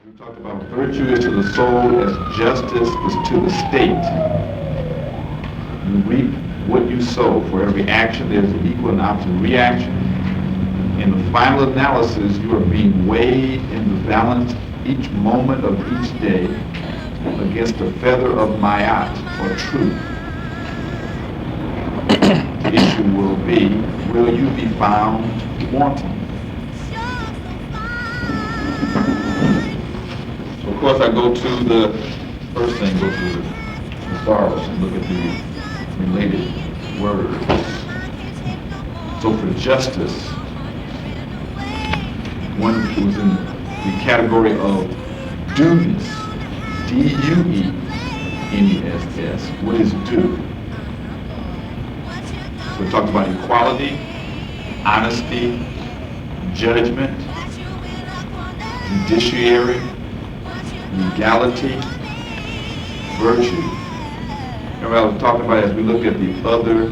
We talked about virtue is to the soul as justice is to the state. You reap what you sow. For every action there's an equal and opposite reaction. In the final analysis, you are being weighed in the balance each moment of each day against the feather of Mayat, or truth. The issue will be, will you be found wanting? So of course I go to the first thing, go to the stars and look at the related words. So for justice, one was in the category of dueness, D-U-E-N-E-S-S. What is due? So we talked about equality, honesty, judgment, judiciary, legality, virtue. Remember I was talking about, as we look at the other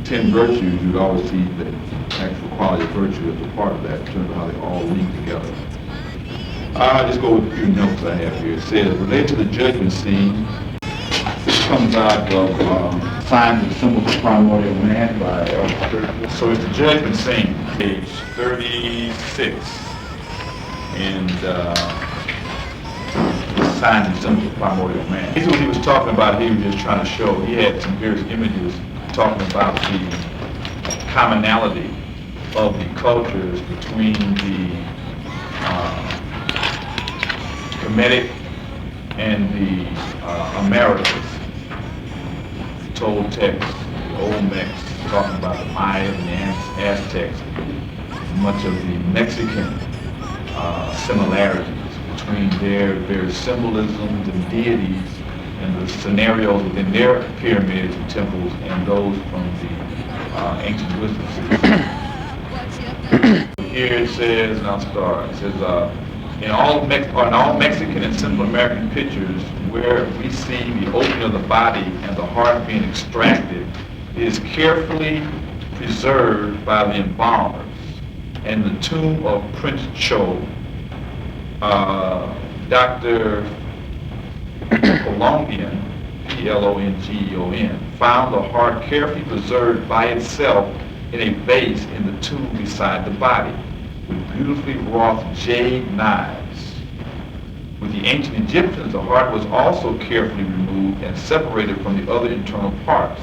10 virtues, you'd always see the actual quality of virtue as a part of that in terms of how they all link together. I'll just go with a few notes I have here. It says, related to the judgment scene, this comes out of Signs and Symbols of Primordial Man by So it's the judgment scene, page 36. And Signs and Symbols of Primordial Man. This is what he was talking about. He was just trying to show. He had some various images talking about the commonality of the cultures between the Kemetic and the Americas. Toltecs, the Olmecs, talking about the Mayas and the Aztecs, much of the Mexican similarities between their various symbolisms and deities and the scenarios within their pyramids and temples and those from the ancient wisdom systems. Here it says, and I'll start, it says, in all Mexican and Central American pictures where we see the opening of the body and the heart being extracted, it is carefully preserved by the embalmers. And the tomb of Prince Cho, Dr. Colombian, P-L-O-N-G-E-O-N, found the heart carefully preserved by itself in a vase in the tomb beside the body, with beautifully wrought jade knives. With the ancient Egyptians, the heart was also carefully removed and separated from the other internal parts,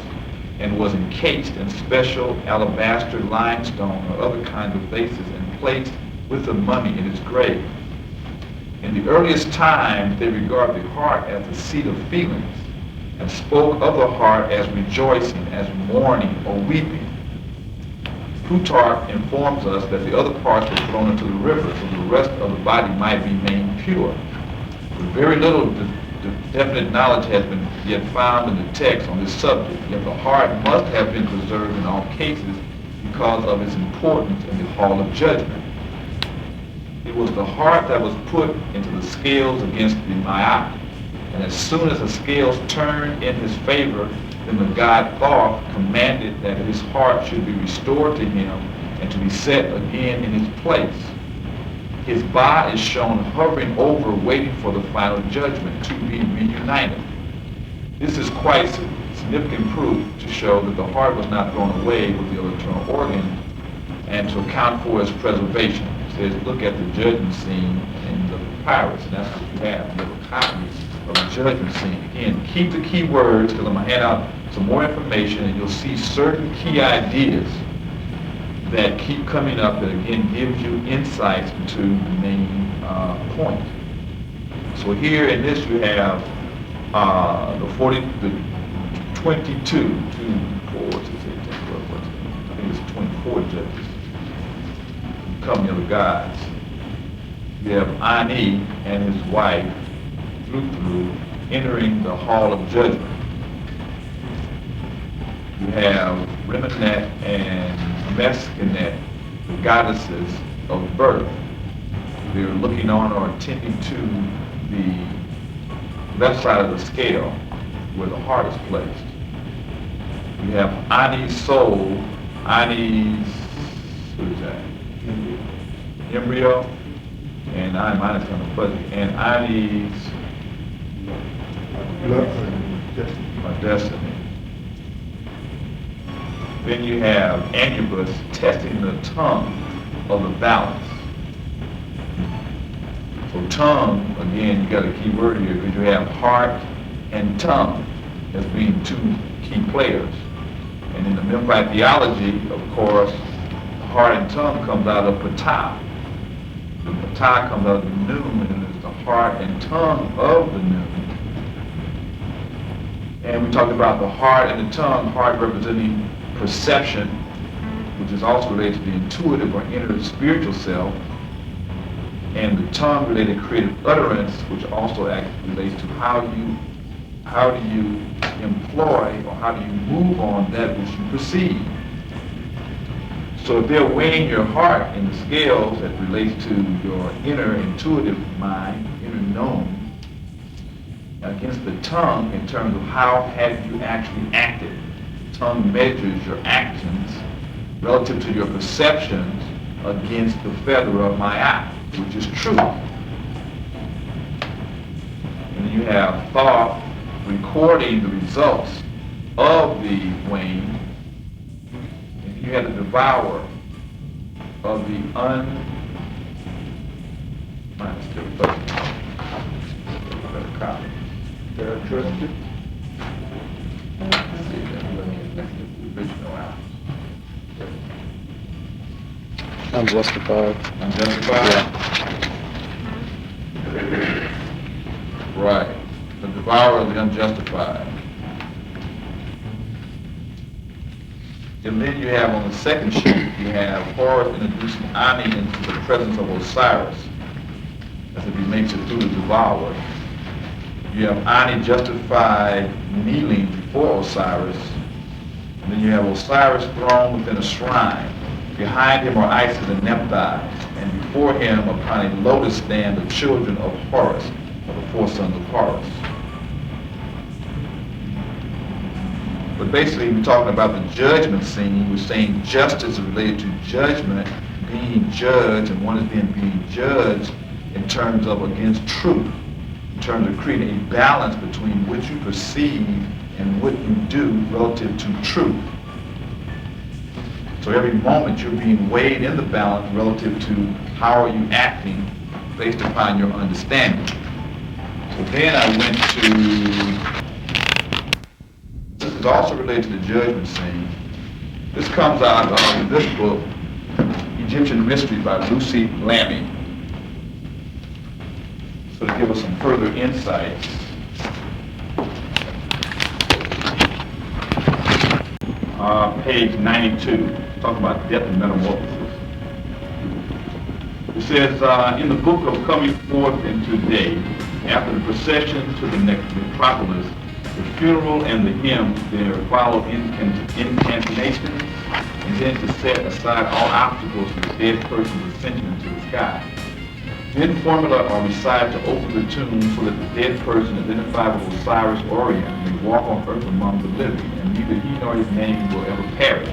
and was encased in special alabaster, limestone, or other kinds of vases and placed with the mummy in its grave. In the earliest times, they regarded the heart as the seat of feelings, and spoke of the heart as rejoicing, as mourning, or weeping. Plutarch informs us that the other parts were thrown into the river, so the rest of the body might remain pure. But very little definite knowledge has been yet found in the text on this subject, yet the heart must have been preserved in all cases because of its importance in the hall of judgment. It was the heart that was put into the scales against the Mayat, and as soon as the scales turned in his favor, then the god Thoth commanded that his heart should be restored to him and to be set again in its place. His Ba is shown hovering over, waiting for the final judgment to be reunited. This is quite significant proof to show that the heart was not thrown away with the other internal organs, and to account for its preservation. It says, look at the judgment scene in the papyrus, and that's what you have. You have a copy of the judgment scene. Again, keep the key words, because I'm going to hand out some more information, and you'll see certain key ideas that keep coming up that again gives you insights into the main point. So here in this you have the 22, 2, 4, 6, 8, 10, 12, 14, I think it's 24 judges, company of the gods. You have Ani and his wife, Thlu, entering the hall of judgment. You have Remenet and Meskenet, the goddesses of birth. They're looking on or attending to the left side of the scale where the heart is placed. You have Ani's soul, Ani's, what is that? Embryo, And mine is kind of fuzzy. And Ani's destiny. Then you have Anubis testing the tongue of the balance. So tongue, again, you got a key word here because you have heart and tongue as being two key players. And in the Memphite theology, of course, the heart and tongue comes out of Ptah. The Ptah comes out of the noon, and it's the heart and tongue of the noon. And we talked about the heart and the tongue, heart representing perception, which is also related to the intuitive or inner spiritual self, and the tongue related to creative utterance, which also actually relates to how do you employ or how do you move on that which you perceive. So if they're weighing your heart in the scales that relates to your inner intuitive mind, inner known, against the tongue in terms of how have you actually acted. The tongue measures your actions relative to your perceptions against the feather of my eye, which is truth. And you have thought recording the results of the weighing, and you have the devourer of the characteristic. Unjustified. Unjustified? Yeah. Right. The devourer of the unjustified. And then you have on the second sheet, you have Horus introducing Ani into the presence of Osiris, as if he makes it through the devourer. You have Ani justified kneeling before Osiris, and then you have Osiris thrown within a shrine. Behind him are Isis and Nephthys, and before him upon a lotus stand the children of Horus, or the four sons of Horus. But basically we're talking about the judgment scene. We're saying justice is related to judgment, being judged, and one is being judged in terms of against truth, in terms of creating a balance between what you perceive and what you do relative to truth. So every moment you're being weighed in the balance relative to how are you acting based upon your understanding. So then I went to, this is also related to the judgment scene. This comes out of this book, Egyptian Mysteries by Lucy Lammy. So to give us some further insights. Page 92, talking about death and metamorphosis. It says, in the book of coming forth into day, after the procession to the necropolis, the funeral and the hymn, there follow incantations, and then to set aside all obstacles to the dead person's ascension into the sky. Then formula are recited to open the tomb so that the dead person identified with Osiris Orion may walk on earth among the living, and neither he nor his name will ever perish.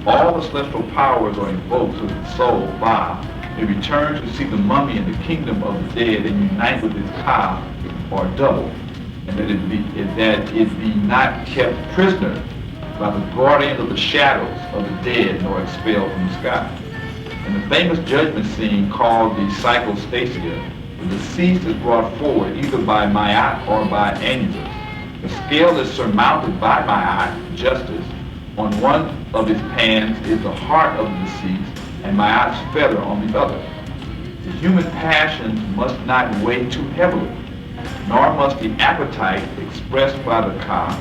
All the celestial powers are invoked so that the soul, Ba, may return to see the mummy in the kingdom of the dead and unite with its Ka, or double, and that it be not kept prisoner by the guardians of the shadows of the dead nor expelled from the sky. In the famous judgment scene called the Psychostasia, the deceased is brought forward either by Ma'at or by Anubis. The scale is surmounted by Ma'at, justice. On one of his pans is the heart of the deceased, and Ma'at's feather on the other. The human passions must not weigh too heavily, nor must the appetite expressed by the Ka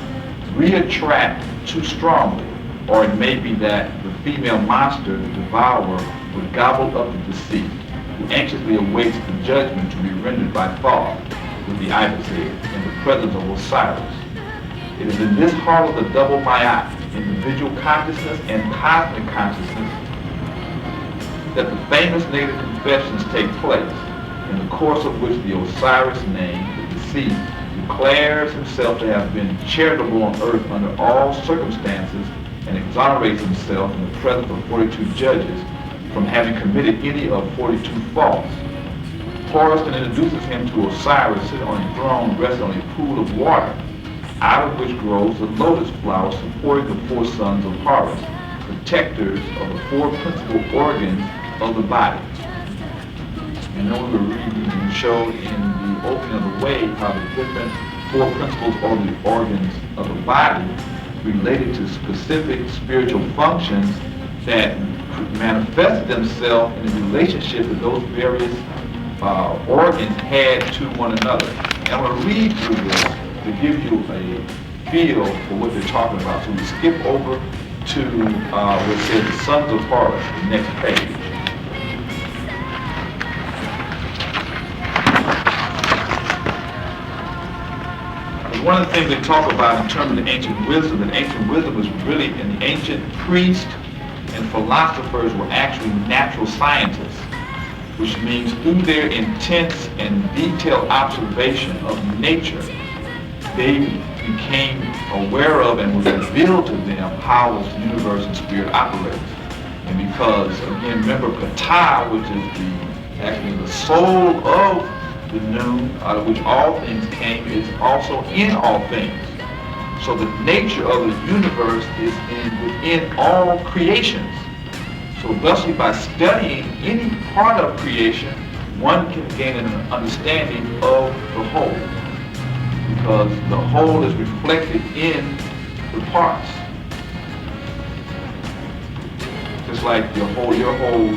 re-attract too strongly, or it may be that the female monster, the devourer, would gobble up the deceased, who anxiously awaits the judgment to be rendered by Thoth with the ibis head in the presence of Osiris. It is in this heart of the double Ma'at, individual consciousness and cosmic consciousness, that the famous native confessions take place, in the course of which the Osiris name, the deceased, declares himself to have been charitable on earth under all circumstances and exonerates himself in the presence of 42 judges from having committed any of 42 faults, Horus then introduces him to Osiris sitting on a throne resting on a pool of water, out of which grows the lotus flower supporting the four sons of Horus, protectors of the four principal organs of the body. And then we were reading and showed in the opening of the way how the different four principles of the organs of the body related to specific spiritual functions that manifested themselves in the relationship that those various organs had to one another. And I'm going to read through this to give you a feel for what they're talking about. So we skip over to where it says the sons of Horus, the next page. One of the things they talk about in terms of the ancient wisdom, that ancient wisdom was really, and the ancient priests and philosophers were actually natural scientists, which means through their intense and detailed observation of nature, they became aware of and was revealed to them how the universe and spirit operates. And because, again, remember Ptah, which is actually the soul of the noon, out of which all things came, is also in all things. So the nature of the universe is within all creations. So thusly, by studying any part of creation, one can gain an understanding of the whole, because the whole is reflected in the parts. Just like your whole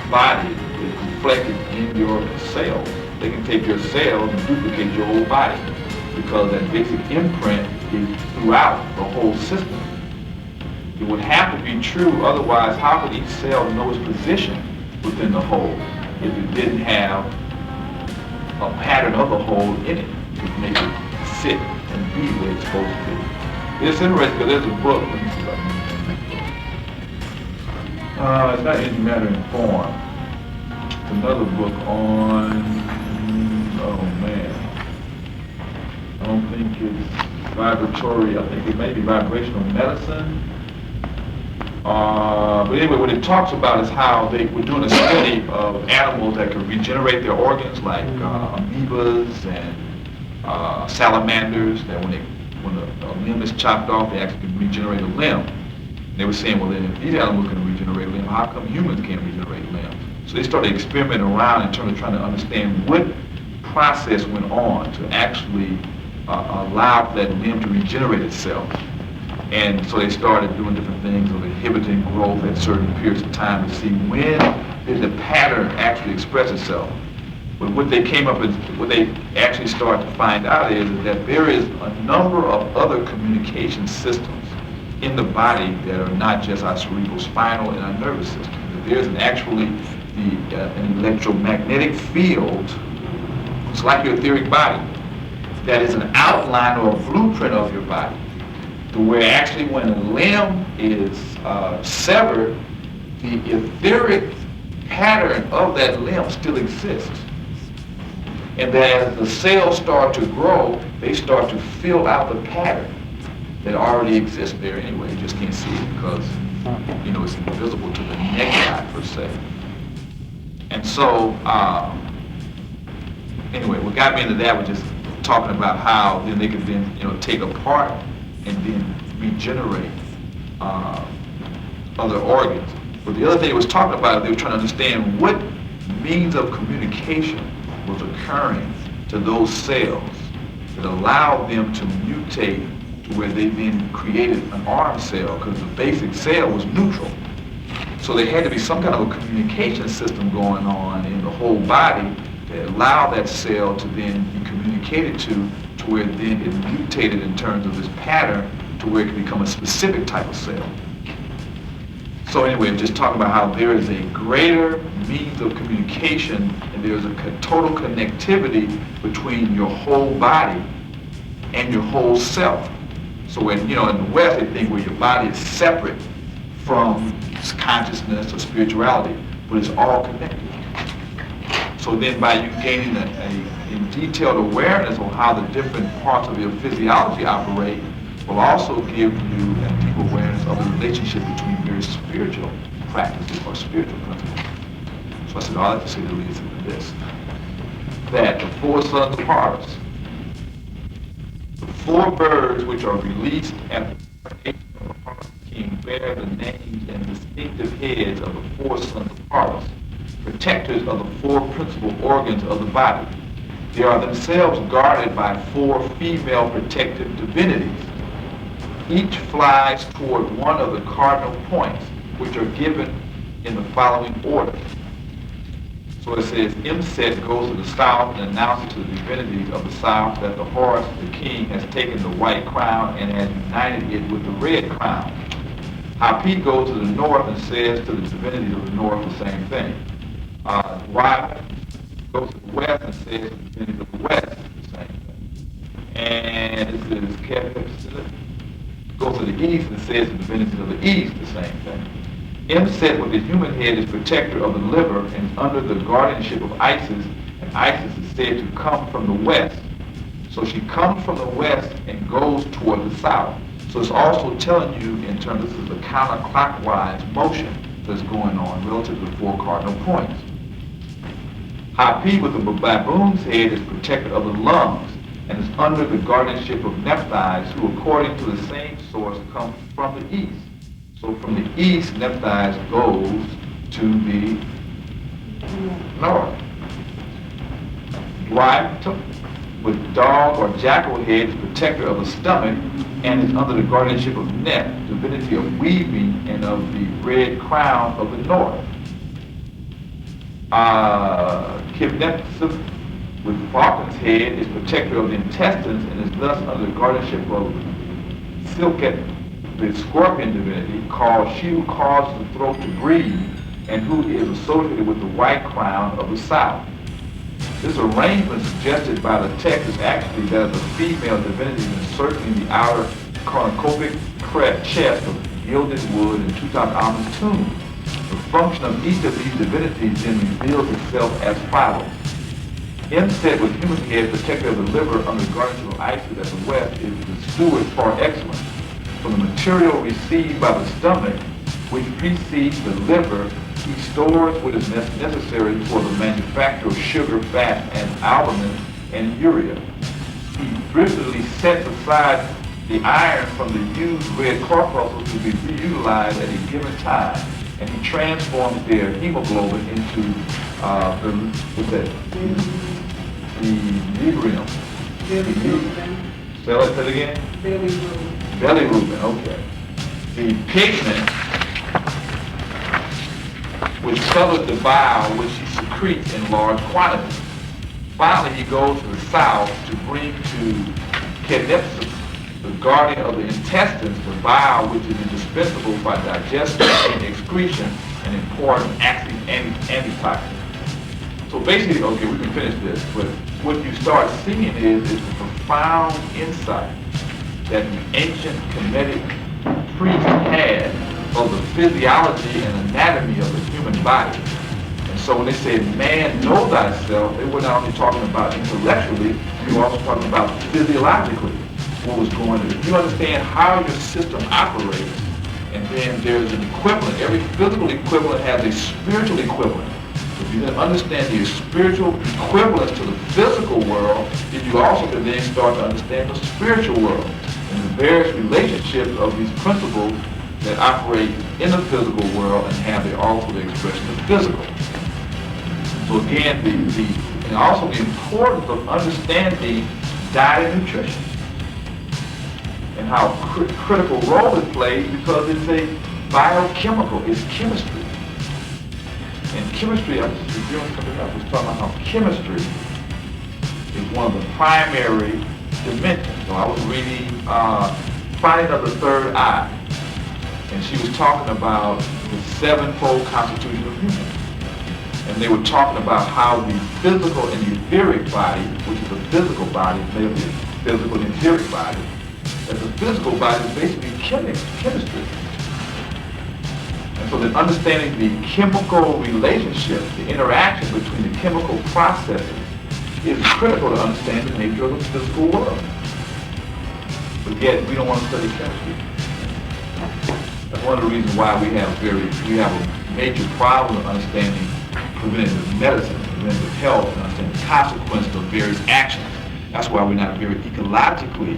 body is reflected in your cells. They can take your cells and duplicate your whole body, because that basic imprint is throughout the whole system. It would have to be true, otherwise how could each cell know its position within the whole if it didn't have a pattern of the whole in it to make it sit and be where it's supposed to be. It's interesting because there's a book, let me see if I can make it. It's not Energy, Matter, and Form. It's another book on, oh man, I don't think it's vibratory, I think it may be vibrational medicine. But anyway, what it talks about is how they were doing a study of animals that could regenerate their organs, like amoebas and salamanders, that when a limb is chopped off, they actually can regenerate a limb. And they were saying, well, then if these animals can regenerate a limb, how come humans can't regenerate limbs? So they started experimenting around in terms of trying to understand what process went on to actually allow for that limb to regenerate itself. And so they started doing different things of inhibiting growth at certain periods of time to see when did the pattern actually express itself. But what they came up with, what they actually started to find out is that there is a number of other communication systems in the body that are not just our cerebral spinal and our nervous system. That there's an electromagnetic field, it's like your etheric body, that is an outline or a blueprint of your body, to where actually when a limb is severed, the etheric pattern of that limb still exists. And that as the cells start to grow, they start to fill out the pattern that already exists there anyway. You just can't see it because, it's invisible to the naked eye per se. And so, anyway, what got me into that was just talking about how then they could then, take apart and then regenerate other organs. But the other thing it was talking about, they were trying to understand what means of communication was occurring to those cells that allowed them to mutate to where they then created an arm cell, because the basic cell was neutral. So there had to be some kind of a communication system going on in the whole body that allowed that cell to then be communicated to where then it mutated in terms of this pattern to where it could become a specific type of cell. So anyway, just talking about how there is a greater means of communication and there's a total connectivity between your whole body and your whole self. So when, in the West, they think where your body is separate from consciousness or spirituality, but it's all connected. So then by you gaining a detailed awareness on how the different parts of your physiology operate will also give you a deep awareness of the relationship between various spiritual practices or spiritual principles. So I said, all I have to say to lead into this. that the four sons of Horus, the four birds which are released at the coronation of the Horus king, bear the names and distinctive heads of the four sons of Horus, protectors of the four principal organs of the body. They are themselves guarded by four female protective divinities. Each flies toward one of the cardinal points, which are given in the following order. So it says, Imset goes to the south and announces to the divinities of the south that the Horus, the king, has taken the white crown and has united it with the red crown. Hapi goes to the north and says to the divinities of the north the same thing. Dwyer goes to the west and says to the divinities of the west the same thing. And this is Kevin goes to the east and says to the divinities of the east the same thing. Imset with the human head is protector of the liver and is under the guardianship of Isis, and Isis is said to come from the west. So she comes from the west and goes toward the south. So it's also telling you in terms, this is a counterclockwise motion that's going on relative to the four cardinal points. Hapi with the baboon's head is protector of the lungs and is under the guardianship of Nephthys, who according to the same source comes from the east. So from the east, Nephthys goes to the north. Dwight with dog or jackal head is protector of the stomach and is under the guardianship of Neth, divinity of weaving and of the red crown of the north. Kibnepsif with falcon's head is protector of the intestines and is thus under the guardianship of Silket, the scorpion divinity, called she who causes the throat to breathe and who is associated with the white crown of the south. This arrangement suggested by the text is actually that of the female divinity encircling the outer cornucopic chest of gilded wood in Tutankhamun's tomb. The function of each of these divinities then reveals itself as follows. Imset with human head, protector of the liver under the guardianship of Isis at the west, is the steward par excellence. From the material received by the stomach, which precedes the liver, he stores what is necessary for the manufacture of sugar, fat, and albumin and urea. He thriftily sets aside the iron from the used red corpuscles to be reutilized at a given time, and he transforms their hemoglobin into the librium. Say that again? Bilirubin, okay. The pigment which colored the bile which he secretes in large quantities. Finally, he goes to the south to bring to Kenepsis, the guardian of the intestines, the bile which is indispensable for digestion and excretion and important antitoxin. So basically, okay, we can finish this, but what you start seeing is the profound insight that the ancient Kemetic priest had of the physiology and anatomy of the human body. And so when they said, man, know thyself, they were not only talking about intellectually, they were also talking about physiologically what was going on. If you understand how your system operates, and then there's an equivalent, every physical equivalent has a spiritual equivalent. If you then understand the spiritual equivalence to the physical world, then you also can then start to understand the spiritual world and the various relationships of these principles that operate in the physical world and have also the expression of physical. So again, and also the importance of understanding diet and nutrition and how critical role it plays because it's a biochemical, it's chemistry. And chemistry, I was talking about how chemistry is one of the primary dimensions. So I was reading Finding of the Third Eye, and she was talking about the sevenfold constitution of humans. And they were talking about how the physical and etheric body, which is the physical body, made of the physical and etheric body, that the physical body is basically chemistry. And so that understanding the chemical relationship, the interaction between the chemical processes, is critical to understand the nature of the physical world. But yet, we don't want to study chemistry. That's one of the reasons why we have a major problem of understanding preventative medicine. mental health and understand the consequences of various actions. That's why we're not very ecologically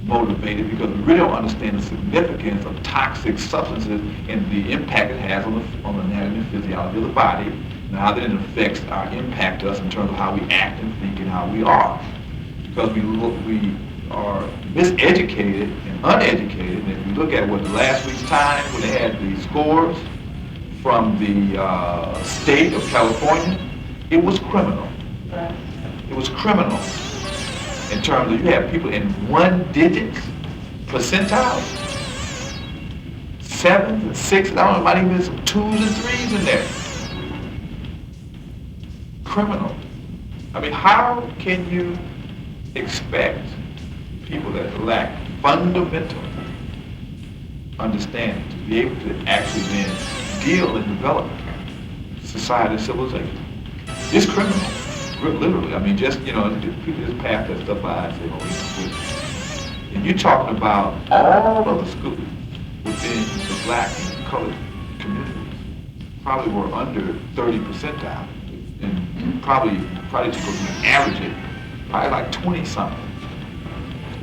motivated, because we really don't understand the significance of toxic substances and the impact it has on the anatomy and physiology of the body, and how that it affects our impact to us in terms of how we act and think and how we are. Because we are miseducated and uneducated, and if you look at what last week's time, when they had the scores from the state of California, it was criminal. It was criminal. In terms of, you have people in 1-digit percentiles, 7s and 6s, I don't know, might even be some 2s and 3s in there. Criminal. I mean, how can you expect people that lack fundamental understanding to be able to actually then deal and develop society and civilization? It's criminal. Literally, I mean, just, you know, people just pass that stuff by and say, oh, and you're talking about all of the schools within the black and colored communities probably were under 30 percentile, and probably to go to average it, probably like 20-something.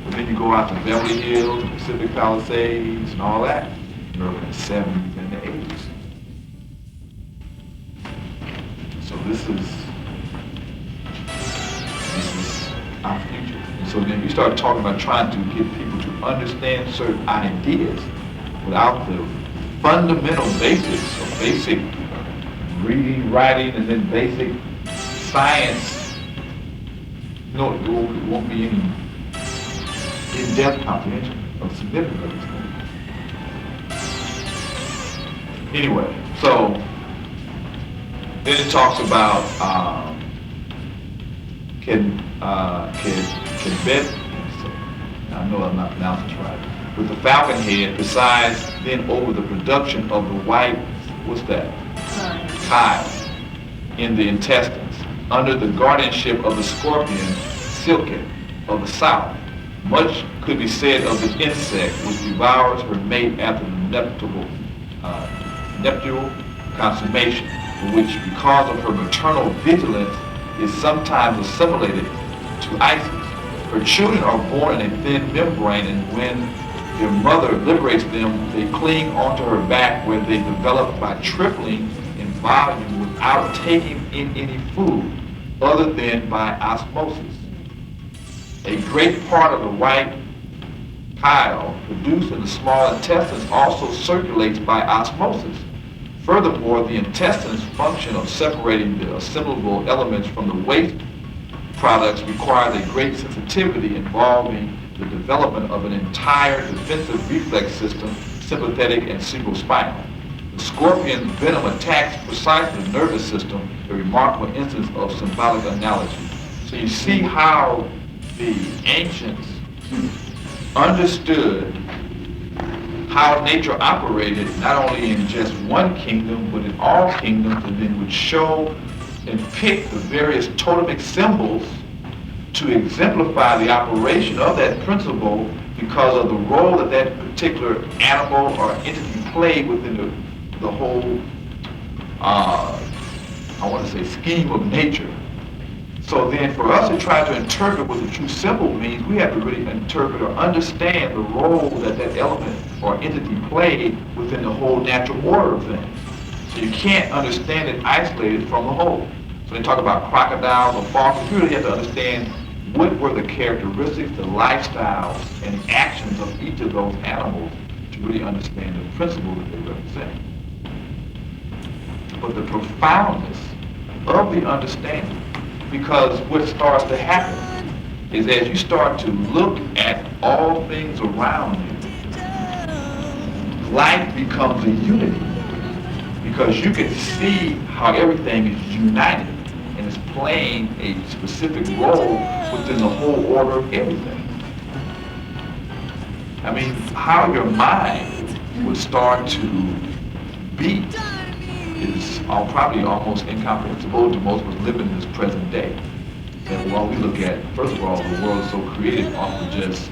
But then you go out to Beverly Hills, Pacific Palisades, and all that, you're in the 70s and the 80s. So this is our future. And so then you start talking about trying to get people to understand certain ideas without the fundamental basics of basic reading, writing, and then basic science. No, it won't be any in-depth comprehension of significance of these things. Anyway, so then it talks about can Bet, I know I'm not pronouncing this right, with the falcon head, besides then over the production of the white, what's that? Chyle in the intestines, under the guardianship of the scorpion, Silken of the south. Much could be said of the insect which devours her mate after the nuptial consummation, for which, because of her maternal vigilance, is sometimes assimilated to Isis. Her children are born in a thin membrane, and when their mother liberates them, they cling onto her back, where they develop by tripling in volume without taking in any food other than by osmosis. A great part of the white chyle produced in the small intestines also circulates by osmosis. Furthermore, the intestines' function of separating the assimilable elements from the waste products requires a great sensitivity involving the development of an entire defensive reflex system, sympathetic and cerebrospinal. The scorpion's venom attacks precisely the nervous system, a remarkable instance of symbolic analogy. So you see how the ancients understood how nature operated, not only in just one kingdom, but in all kingdoms, and then would show and pick the various totemic symbols to exemplify the operation of that principle because of the role that that particular animal or entity played within the whole, I want to say, scheme of nature. So then for us to try to interpret what the true symbol means, we have to really interpret or understand the role that that element or entity played within the whole natural order of things. So you can't understand it isolated from the whole. So they talk about crocodiles or foxes, you really have to understand what were the characteristics, the lifestyles, and the actions of each of those animals to really understand the principle that they represent. But the profoundness of the understanding, because what starts to happen is as you start to look at all things around you, life becomes a unity, because you can see how everything is united and is playing a specific role within the whole order of everything. I mean, how your mind would start to be is probably almost incomprehensible to most of us living in this present day. And while we look at, first of all, the world is so created off of just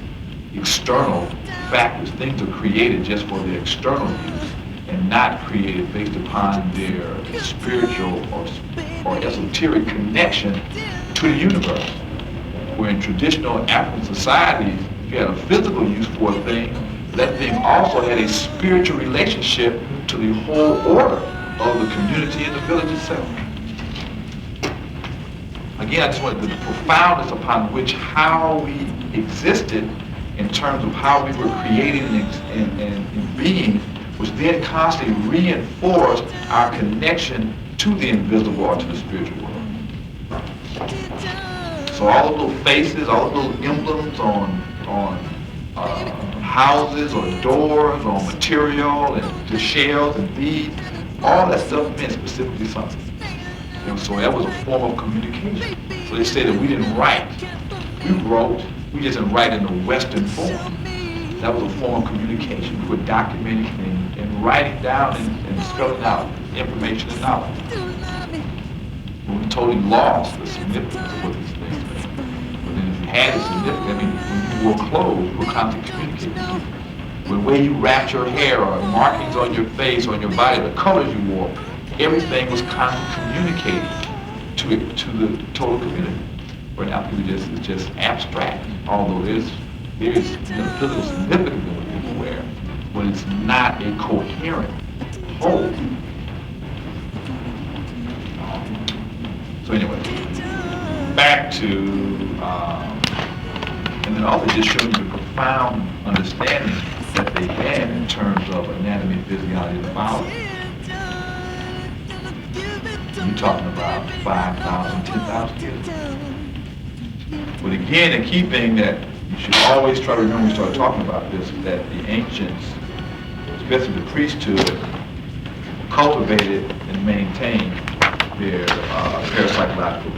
external factors. Things are created just for the external use. and not created based upon their spiritual or esoteric connection to the universe. Where in traditional African societies, if you had a physical use for a thing, that thing also had a spiritual relationship to the whole order of the community and the village itself. Again, I just wanted the profoundness upon which how we existed in terms of how we were created and being, which then constantly reinforced our connection to the invisible or to the spiritual world. So all the little faces, all the little emblems on houses or doors or material and the shells and beads, all that stuff meant specifically something. And so that was a form of communication. So they say that we didn't write. We wrote, we just didn't write in the Western form. That was a form of communication. We were documenting and writing down and spelling out information and knowledge. But we totally lost the significance of what these things meant. But then if you had a significance, I mean, when you wore clothes, you were constantly communicating. The way you wrapped your hair or markings on your face or on your body, the colors you wore, everything was constantly communicating to the total community. Where now people it's just abstract, although there's metaphysical significance in what people wear, but it's not a coherent whole. So anyway, back to, and then also just showing you the profound understanding that they had in terms of anatomy, physiology, and biology. You're talking about 5,000, 10,000 years. But again, the key thing that you should always try to remember when we start talking about this is that the ancients, especially the priesthood, cultivated and maintained their parapsychological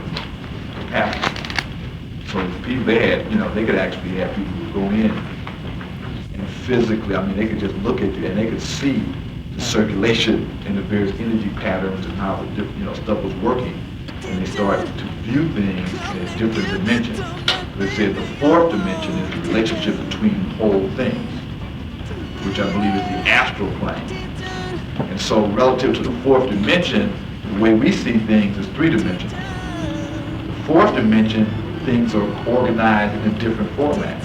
capacity. So the people they had, they could actually have people who go in and physically, they could just look at you and they could see the circulation and the various energy patterns and how the different, stuff was working. And they started to view things in different dimensions. They said the fourth dimension is the relationship between whole things, which I believe is the astral plane. And so relative to the fourth dimension, the way we see things is three dimensional. The fourth dimension, things are organized in a different format.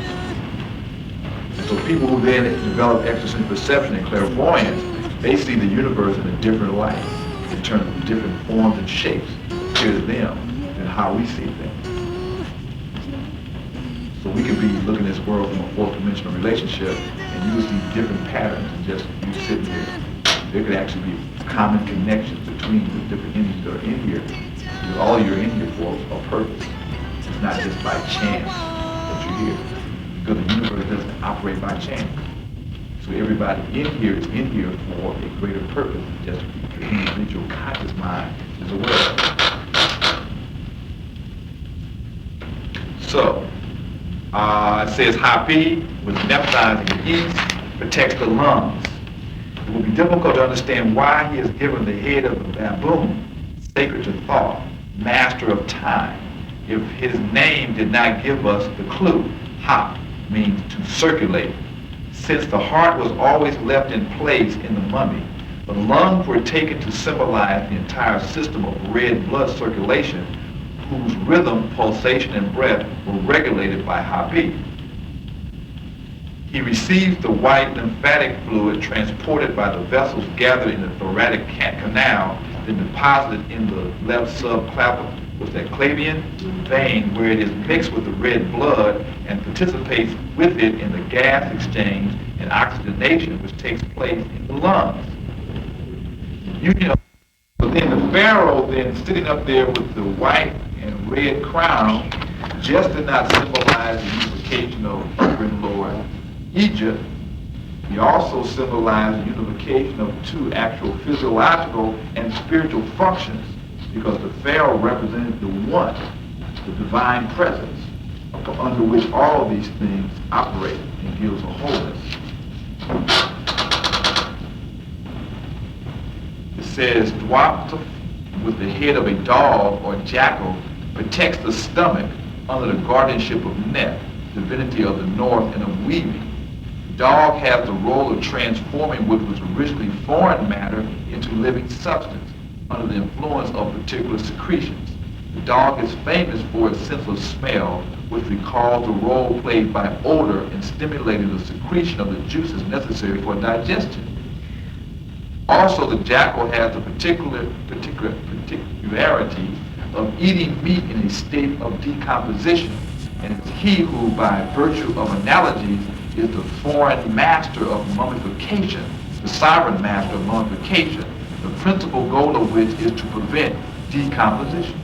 And so people who then develop extrasensory perception and clairvoyance, they see the universe in a different light, in terms of different forms and shapes to them than how we see things. So we could be looking at this world from a fourth dimensional relationship and you would see different patterns and just you sitting here. There could actually be common connections between the different entities that are in here. Because all you're in here for a purpose. It's not just by chance that you're here. Because the universe doesn't operate by chance. So everybody in here is in here for a greater purpose than just the individual conscious mind is aware of. So, it says Hapi, with Neptune in the east, protects the lungs. It will be difficult to understand why he is given the head of the baboon, sacred to thought, master of time, if his name did not give us the clue. Ha means to circulate. Since the heart was always left in place in the mummy, the lungs were taken to symbolize the entire system of red blood circulation, whose rhythm, pulsation, and breath were regulated by Hapi. He receives the white lymphatic fluid transported by the vessels gathered in the thoracic canal, then deposited in the left subclavian vein, where it is mixed with the red blood and participates with it in the gas exchange and oxygenation which takes place in the lungs. So then the pharaoh then sitting up there with the white and red crown just did not symbolize the unification of upper and lower Egypt. He also symbolized the unification of two actual physiological and spiritual functions, because the pharaoh represented the one, the divine presence, under which all of these things operate and gives a wholeness. It says, Dwapta, with the head of a dog or jackal, protects the stomach under the guardianship of Net, divinity of the north and of weaving. The dog has the role of transforming what was originally foreign matter into living substance under the influence of particular secretions. The dog is famous for its sense of smell, which recalls the role played by odor in stimulating the secretion of the juices necessary for digestion. Also, the jackal has the particularity of eating meat in a state of decomposition, and it's he who, by virtue of analogies, is the foreign master of mummification, the sovereign master of mummification, the principal goal of which is to prevent decomposition.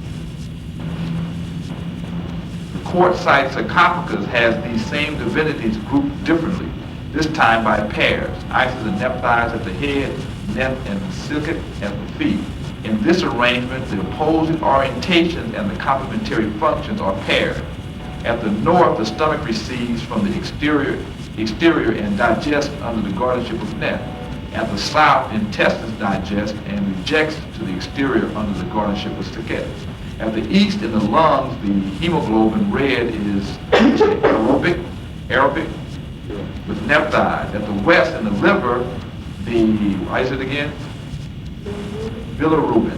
The quartzite sarcophagus has these same divinities grouped differently, this time by pairs, Isis and Nephthys at the head, Neth and Silket at the feet. In this arrangement, the opposing orientations and the complementary functions are paired. At the north, the stomach receives from the exterior and digests under the guardianship of Neth. At the south, intestines digest and rejects to the exterior under the guardianship of Silket. At the east, in the lungs, the hemoglobin red is Arabic with Nephthys. At the west, in the liver, what is it again? Bilirubin.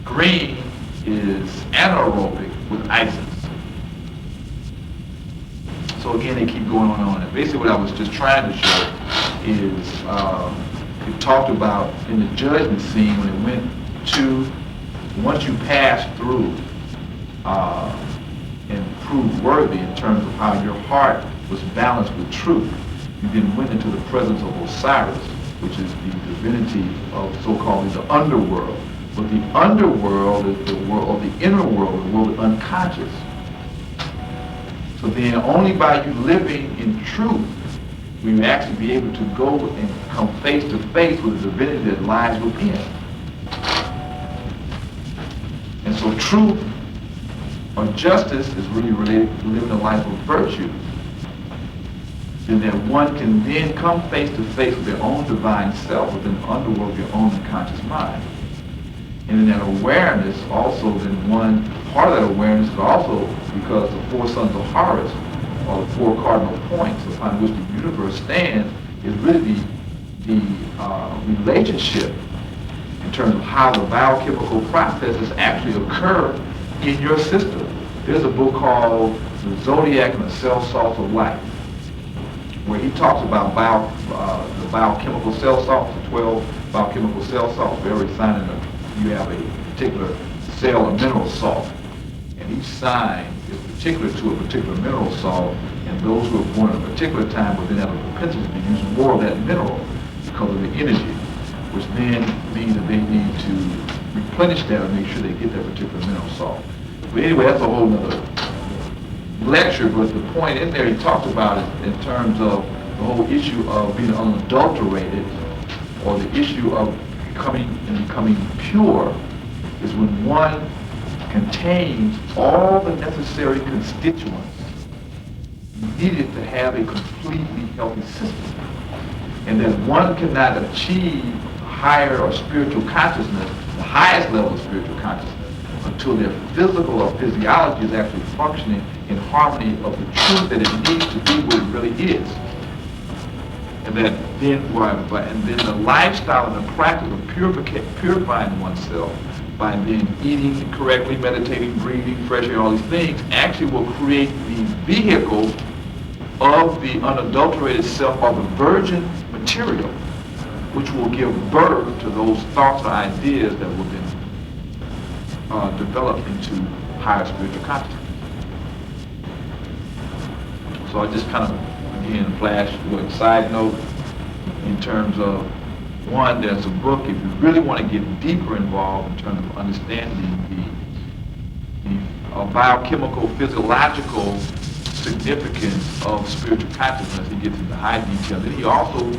Green is anaerobic with Isis. So again, they keep going on. And basically what I was just trying to show is it talked about in the judgment scene when it went to, once you pass through and proved worthy in terms of how your heart was balanced with truth, you then went into the presence of Osiris, which is the divinity of so-called the underworld. But the underworld is the world, or the inner world, the world of unconscious. So then only by you living in truth will you actually be able to go and come face to face with the divinity that lies within. And so truth or justice is really related to living a life of virtue. And that one can then come face to face with their own divine self within the underworld of your own unconscious mind. And in that awareness, also then one part of that awareness is also because the four sons of Horus, or the four cardinal points upon which the universe stands, is really the relationship in terms of how the biochemical processes actually occur in your system. There's a book called The Zodiac and the Cell Salts of Life, where he talks about the biochemical cell salts, the 12 biochemical cell salts. For every sign you have a particular cell or mineral salt, and each sign is particular to a particular mineral salt, and those who are born at a particular time will then have a propensity to use more of that mineral because of the energy, which then means that they need to replenish that and make sure they get that particular mineral salt. But anyway, that's a whole other lecture, but the point in there he talks about it in terms of the whole issue of being unadulterated, or the issue of becoming pure, is when one contains all the necessary constituents needed to have a completely healthy system, and that one cannot achieve higher or spiritual consciousness, the highest level of spiritual consciousness, until their physical or physiology is actually functioning in harmony of the truth that it needs to be what it really is. And then the lifestyle and the practice of purifying oneself by then eating correctly, meditating, breathing, fresh air, all these things, actually will create the vehicle of the unadulterated self, or the virgin material, which will give birth to those thoughts or ideas that will then develop into higher spiritual consciousness. So I just kind of, again, flash a side note in terms of, one, there's a book, if you really want to get deeper involved in terms of understanding the biochemical, physiological significance of spiritual consciousness, he gets into high detail. Then he also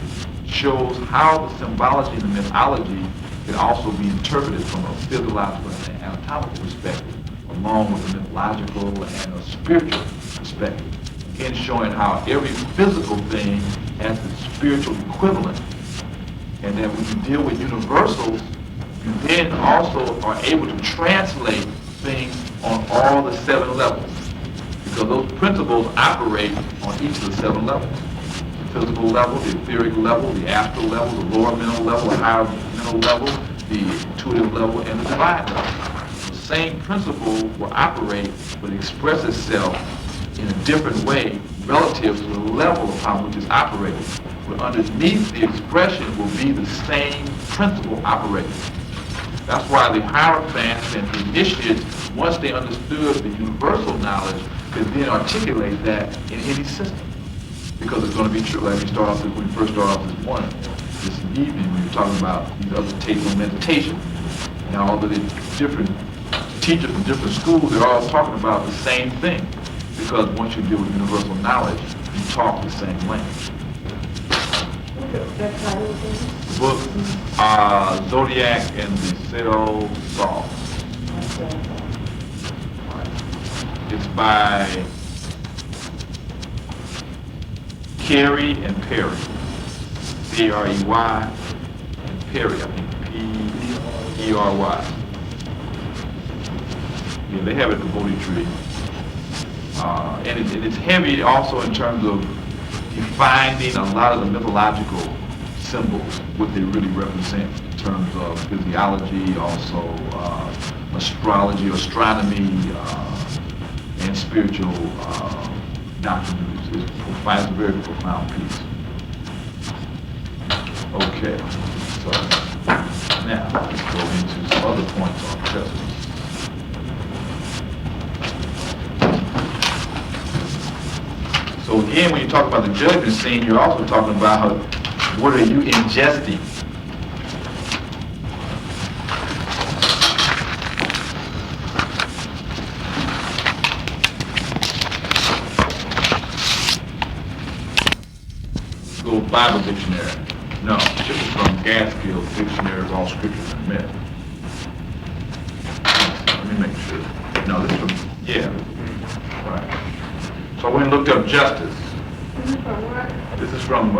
shows how the symbology and the mythology can also be interpreted from a physiological and anatomical perspective, along with a mythological and a spiritual perspective. Again, showing how every physical thing has its spiritual equivalent, and that when you deal with universals, you then also are able to translate things on all the 7 levels, because those principles operate on each of the 7 levels. The metaphysical level, the etheric level, the astral level, the lower mental level, the higher mental level, the intuitive level, and the divine level. The same principle will operate, but express itself in a different way relative to the level upon which it's operating. But underneath the expression will be the same principle operating. That's why the Hierophants and the initiates, once they understood the universal knowledge, could then articulate that in any system. Because it's going to be true. Like when we first start off this morning, this evening, we were talking about these other tapes on meditation. Now, all of the different teachers from different schools, they're all talking about the same thing. Because once you deal with universal knowledge, you talk the same language. The book, Zodiac and the Cell Saw. It's by Carey and Perry. C-A-R-E-Y and Perry, I think P-E-R-Y. Yeah, they have it in the Bodhi tree. And it's heavy also in terms of defining a lot of the mythological symbols, what they really represent in terms of physiology, also astrology, astronomy, and spiritual doctrine. It's a very profound piece. Okay, so now let's go into some other points on Testament. So again, when you talk about the judgment scene, you're also talking about what are you ingesting? Go Bible dictionary. No, this is from Gaskell's Dictionary of All Scriptures and Myths. Let me make sure. No, this is from, yeah, right. So I went and looked up justice. This is from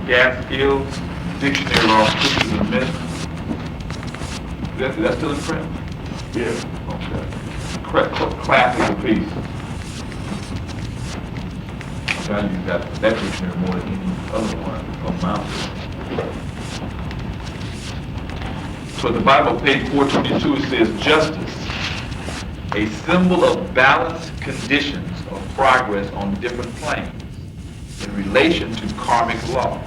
Gaskell's Dictionary of All Scriptures and Myths. Is that still in print? Yeah. Okay. Classical piece. I use that dictionary more than any other one on Mount. So the Bible, page 422, says justice, a symbol of balanced conditions of progress on different planes in relation to karmic law.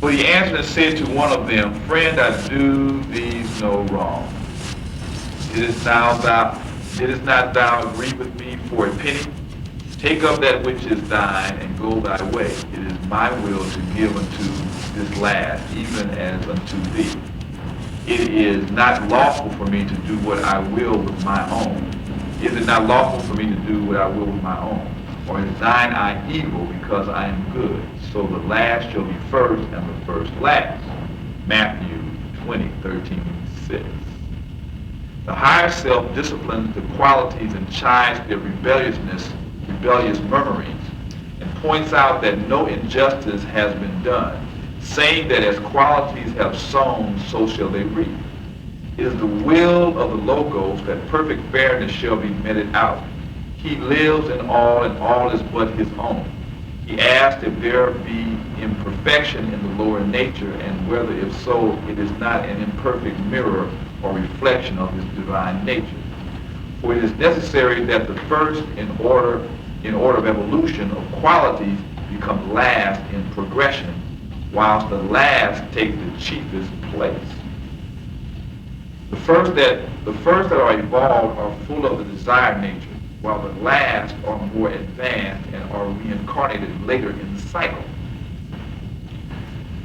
But he answered and said to one of them, "Friend, I do these no wrong. Didst not thou agree with me for a penny? Take up that which is thine and go thy way. It is my will to give unto this last, even as unto thee. It is not lawful for me to do what I will with my own. Is it not lawful for me to do what I will with my own? Or is thine eye evil because I am good? So the last shall be first and the first last." Matthew 20:13-6. The higher self disciplines the qualities and chides their rebellious murmurings, and points out that no injustice has been done, saying that as qualities have sown, so shall they reap. It is the will of the Logos that perfect fairness shall be meted out. He lives in all, and all is but his own. He asked if there be imperfection in the lower nature, and whether, if so, it is not an imperfect mirror or reflection of his divine nature. For it is necessary that the first, in order of evolution of qualities, become last in progression, whilst the last take the chiefest place. The first that are evolved are full of the desired nature, while the last are more advanced and are reincarnated later in the cycle.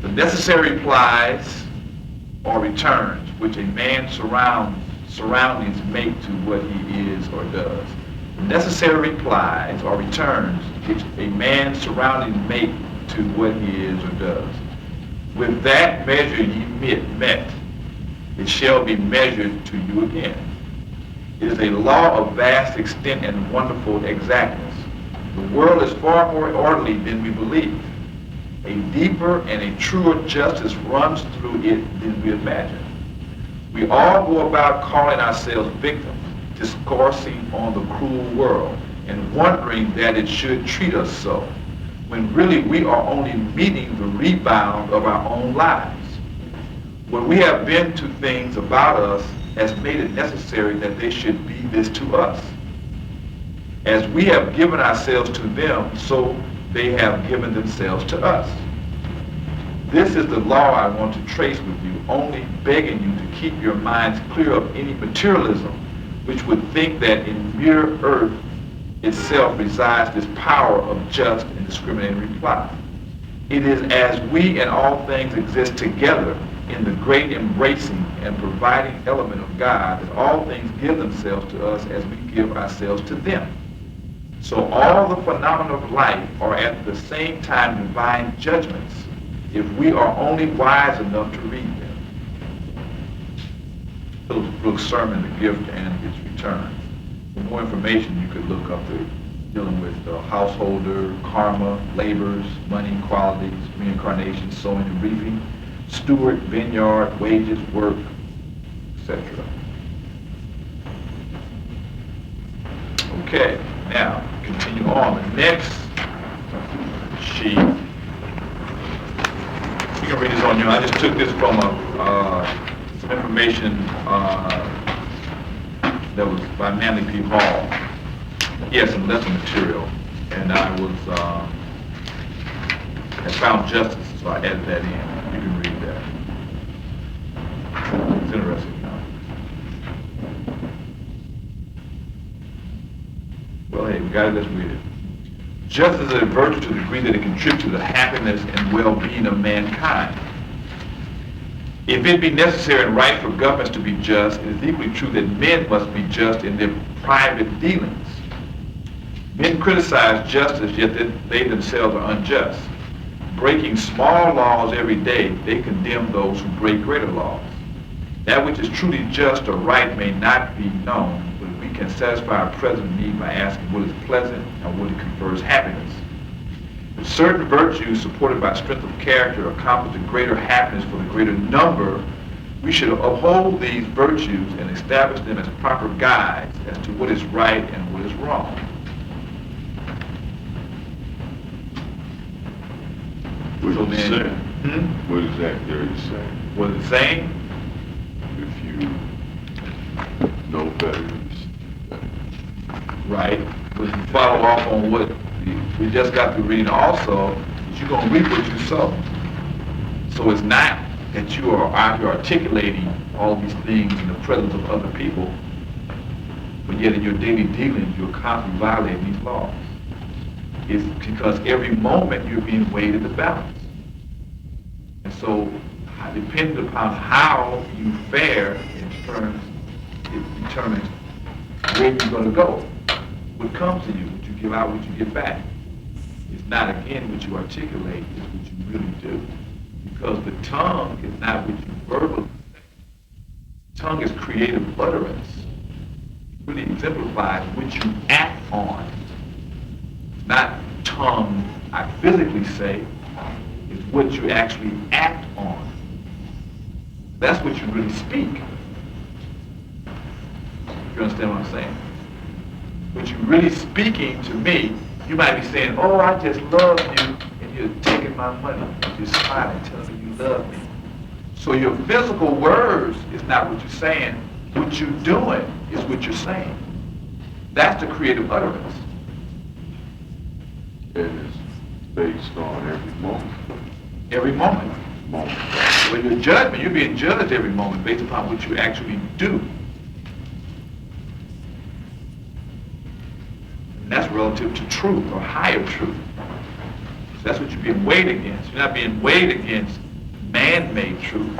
The necessary replies or returns which a man's surroundings make to what he is or does. The necessary replies or returns which a man's surroundings make to what he is or does. With that measure ye met, it shall be measured to you again. It is a law of vast extent and wonderful exactness. The world is far more orderly than we believe. A deeper and a truer justice runs through it than we imagine. We all go about calling ourselves victims, discoursing on the cruel world, and wondering that it should treat us so. when really we are only meeting the rebound of our own lives. What we have been to things about us has made it necessary that they should be this to us. As we have given ourselves to them, so they have given themselves to us. This is the law I want to trace with you, only begging you to keep your minds clear of any materialism which would think that in mere earth itself resides this power of just and discriminating reply. It is as we and all things exist together in the great embracing and providing element of God that all things give themselves to us as we give ourselves to them. So all the phenomena of life are at the same time divine judgments if we are only wise enough to read them. Phillips Brooks' sermon, The Gift and Its Return. For more information, you could look up the dealing with householder, karma, labors, money, qualities, reincarnation, sowing and reaping, steward, vineyard, wages, work, etc. Okay, now continue on. The next sheet, you can read this on your own. I just took this from some information that was by Manly P. Hall. He had some lesson material, and I had found justice, so I added that in. You can read that. It's interesting. Well, hey, we got it. Let's read it. Justice is a virtue to the degree that it contributes to the happiness and well-being of mankind. If it be necessary and right for governments to be just, it is equally true that men must be just in their private dealings. Men criticize justice, yet they themselves are unjust. Breaking small laws every day, they condemn those who break greater laws. That which is truly just or right may not be known, but we can satisfy our present need by asking what is pleasant and what confers happiness. If certain virtues supported by strength of character accomplish a greater happiness for the greater number, we should uphold these virtues and establish them as proper guides as to what is right and what is wrong. What is it saying? What is that there is saying? What is it saying? If you know better, right? But if you follow off on what we just got through reading also, is you're going to reap what you sow. So it's not that you are out here articulating all these things in the presence of other people, but yet in your daily dealings, you're constantly violating these laws. It's because every moment you're being weighed in the balance. And so, depending upon how you fare it determines where you're going to go. What comes to you, what you give out, what you give back. It's not, again, what you articulate, it's what you really do. Because the tongue is not what you verbally say. The tongue is creative utterance. It really exemplifies what you act on. It's not tongue I physically say, it's what you actually act on. That's what you really speak. You understand what I'm saying? What you're really speaking to me, you might be saying, oh, I just love you, and you're taking my money. You're smiling, telling me you love me. So your physical words is not what you're saying. What you're doing is what you're saying. That's the creative utterance. and it's based on every moment. Every moment. Moment. When you're judgment, you're being judged every moment based upon what you actually do. And that's relative to truth or higher truth. So that's what you're being weighed against. You're not being weighed against man-made truth.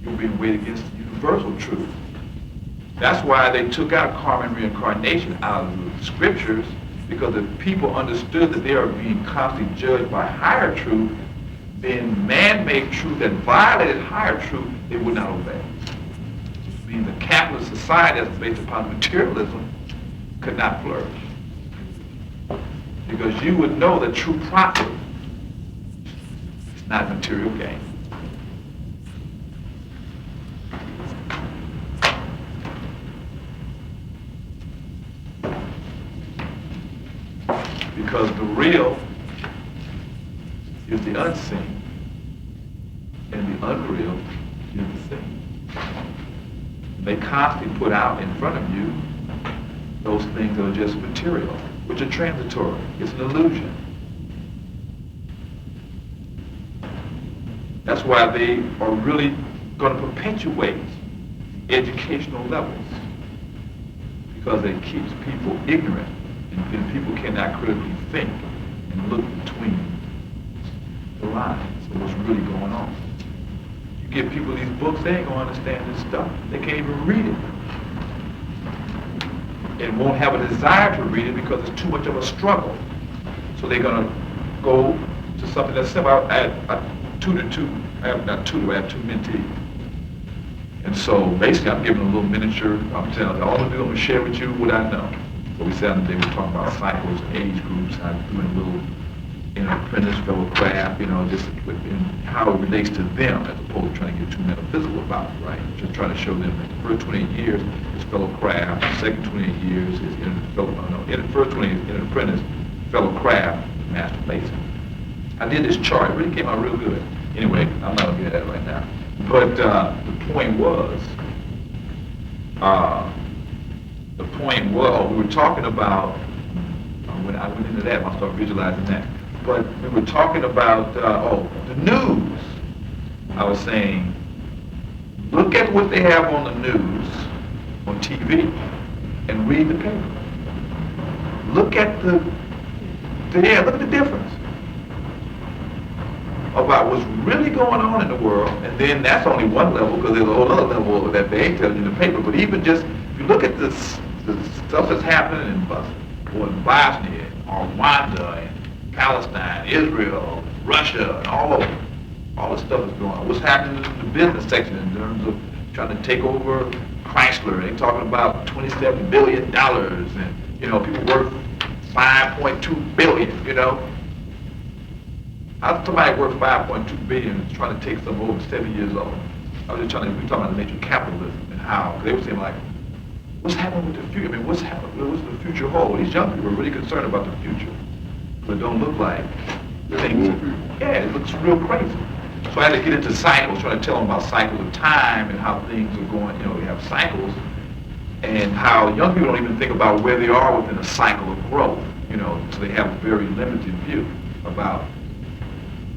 You're being weighed against universal truth. That's why they took out karma and reincarnation out of the scriptures, because if people understood that they are being constantly judged by higher truth, then man-made truth that violated higher truth, they would not obey. I mean, the capitalist society that's based upon materialism could not flourish. Because you would know that true profit is not material gain. Because the real is the unseen, and the unreal is the seen. They constantly put out in front of you those things that are just material, which are transitory. It's an illusion. That's why they are really going to perpetuate educational levels, because it keeps people ignorant, and people cannot critically think and look between the lines of what's really going on. You give people these books, they ain't going to understand this stuff. They can't even read it. And won't have a desire to read it because it's too much of a struggle. So they're going to go to something that's simple. I have two mentees. And so basically I'm giving a little miniature, I'm telling all of you, I'm going to share with you what I know. So we sat today, we were talking about cycles, age groups, I'm doing a little apprentice, fellow craft, just how it relates to them as opposed to trying to get too metaphysical about it, right? Just trying to show them that the first 28 years is fellow craft, the second 28 years is the first 20 years inner apprentice, fellow craft, master mason. I did this chart, it really came out real good. Anyway, I'm not going to get at it right now. But the point was, we were talking about, when I went into that, I started visualizing that. But we were talking about, the news. I was saying, look at what they have on the news, on TV, and read the paper. Look at look at the difference about what's really going on in the world, and then that's only one level, because there's a whole other level that they ain't telling you in the paper. But even just, if you look at the stuff that's happening in Bosnia, or Rwanda, and Palestine, Israel, Russia, and all the stuff that's going on. What's happening in the business section in terms of trying to take over Chrysler? They're talking about $27 billion, and people worth $5.2 billion. How's somebody worth $5.2 billion is trying to take something over 70 years old? We were talking about the nature of capitalism and how they were saying, like, what's happening with the future? I mean, what's the future hold? These young people are really concerned about the future. But it don't look like things. Yeah, it looks real crazy. So I had to get into cycles, trying to tell them about cycles of time and how things are going. We have cycles, and how young people don't even think about where they are within a cycle of growth. So they have a very limited view about,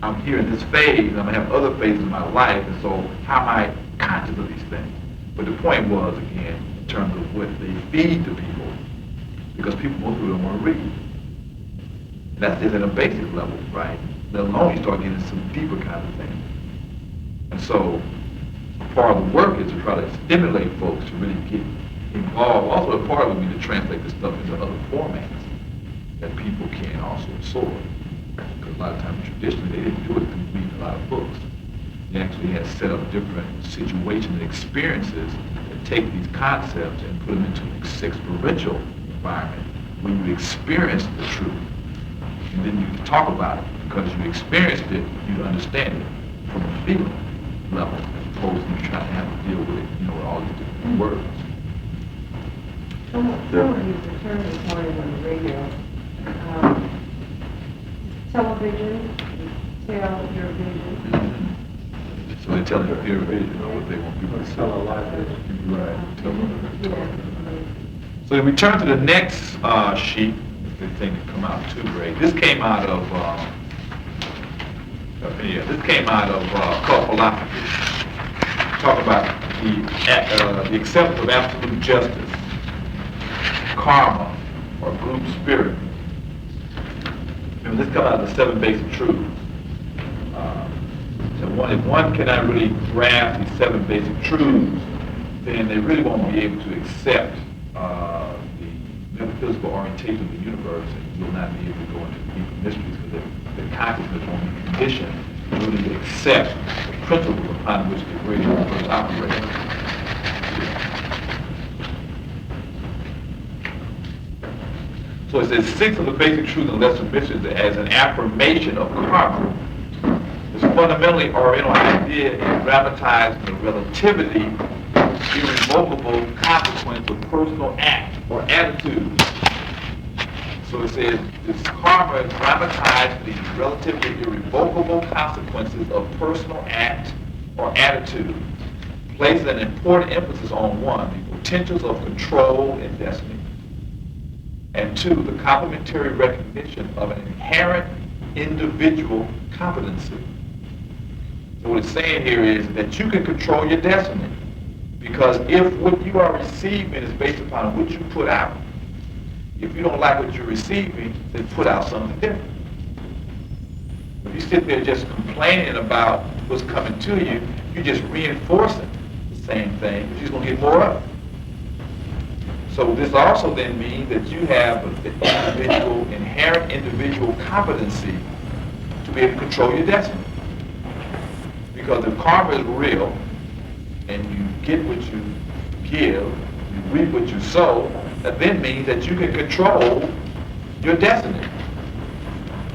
I'm here in this phase, and I'm gonna have other phases of my life, and so how am I conscious of these things? But the point was, again, in terms of what they feed to people, because most people don't want to read. That's just at a basic level, right? Let alone you start getting some deeper kind of things. And so part of the work is to try to stimulate folks to really get involved. Also, a part of it would be to translate this stuff into other formats that people can also absorb. Because a lot of times traditionally they didn't do it through reading a lot of books. They actually had set up different situations and experiences that take these concepts and put them into an experiential environment where you experience the truth. And then you can talk about it because you experienced it, you understand it from a feeling level, as opposed to you trying to have to deal with it, with all these different words. Someone used the term this morning on the radio, television, tell your vision. So they're telling your vision of what they want people to see. Right. So we turn to the next sheet. This thing that come out too great. This came out of called philosophy. Talk about the acceptance of absolute justice, karma, or group spirit. This come out of the 7 basic truths. If one cannot really grasp these 7 basic truths, then they really won't be able to accept the metaphysical orientation of the universe, and you'll not be able to go into the deeper mysteries because the consciousness won't be conditioned to really accept the principles upon which the greater universe operates. So it says 6 of the basic truths and lesser mysteries as an affirmation of karma. It's fundamentally Oriental idea in dramatizing the relativity, irrevocable consequence of personal act or attitude. So it says, this karma dramatizes the relatively irrevocable consequences of personal act or attitude, places an important emphasis on one, the potentials of control and destiny, and two, the complementary recognition of an inherent individual competency. So what it's saying here is that you can control your destiny, because if what you are receiving is based upon what you put out, if you don't like what you're receiving, then put out something different. If you sit there just complaining about what's coming to you, you're just reinforcing the same thing, but you're just going to get more of it. So this also then means that you have an inherent individual competency to be able to control your destiny. Because if karma is real, and you get what you give, you reap what you sow, that then means that you can control your destiny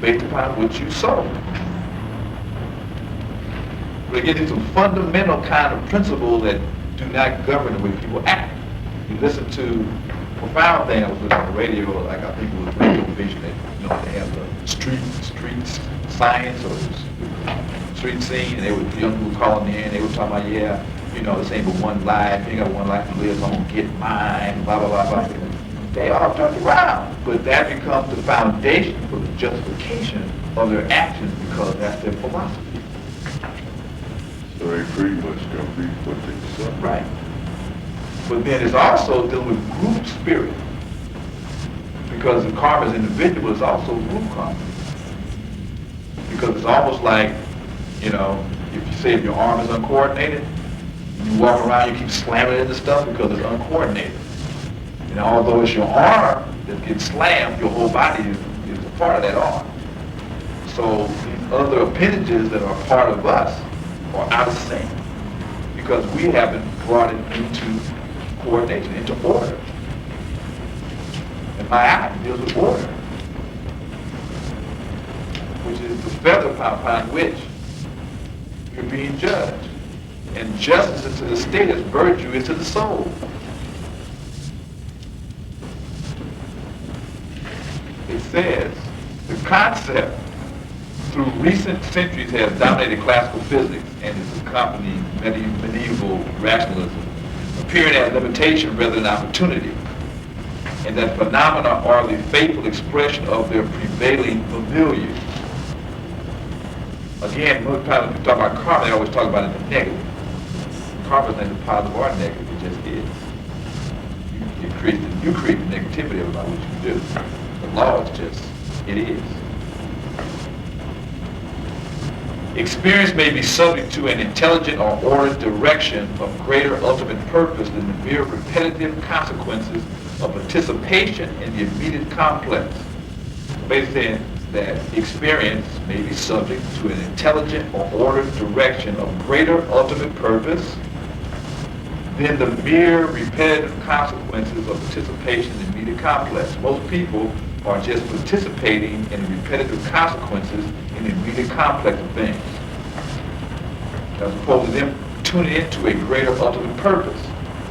based upon what you sow. But again, these are fundamental kind of principles that do not govern the way people act. You listen to a profound thing I was listening on the radio, like I think it was Radio Vision, that, they have the street science or street scene, and they would, young people calling in, they were talking about, this ain't but one life, you got one life to live, so I'm gonna get mine, blah, blah, blah, blah. They all turned around, but that becomes the foundation for the justification of their actions, because that's their philosophy. So they pretty much gonna be what they say. Right. But then it's also dealing with group spirit, because the karma as individual is also group karma. Because it's almost like, if you say if your arm is uncoordinated, you walk around, you keep slamming into stuff because it's uncoordinated. And although it's your arm that gets slammed, your whole body is a part of that arm. So these other appendages that are part of us are out of sync, because we haven't brought it into coordination, into order. And my eye deals with order, which is the feather upon which you're being judged. And justice is to the state as virtue is to the soul. It says, the concept through recent centuries has dominated classical physics and its accompanying medieval rationalism, appearing as limitation rather than opportunity, and that phenomena are the faithful expression of their prevailing familiar. Again, most times when we talk about karma, they always talk about it in the negative. Karma is neither positive or negative, it just is. You create the negativity about what you do. The law is just, it is. Experience may be subject to an intelligent or ordered direction of greater ultimate purpose than the mere repetitive consequences of participation in the immediate complex. Basically saying that experience may be subject to an intelligent or ordered direction of greater ultimate purpose than the mere repetitive consequences of participation in the immediate complex. Most people are just participating in the repetitive consequences in the immediate complex of things, as opposed to them tuning into a greater ultimate purpose.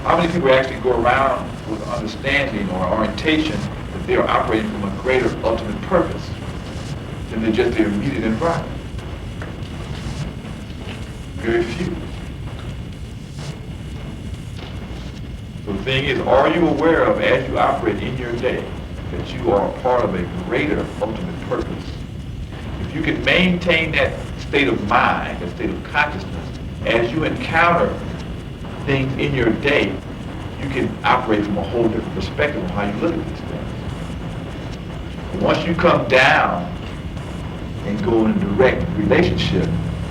How many people actually go around with understanding or orientation that they are operating from a greater ultimate purpose than just their immediate environment? Very few. So the thing is, are you aware of, as you operate in your day, that you are a part of a greater ultimate purpose? If you can maintain that state of mind, that state of consciousness, as you encounter things in your day, you can operate from a whole different perspective on how you look at these things. But once you come down and go in a direct relationship,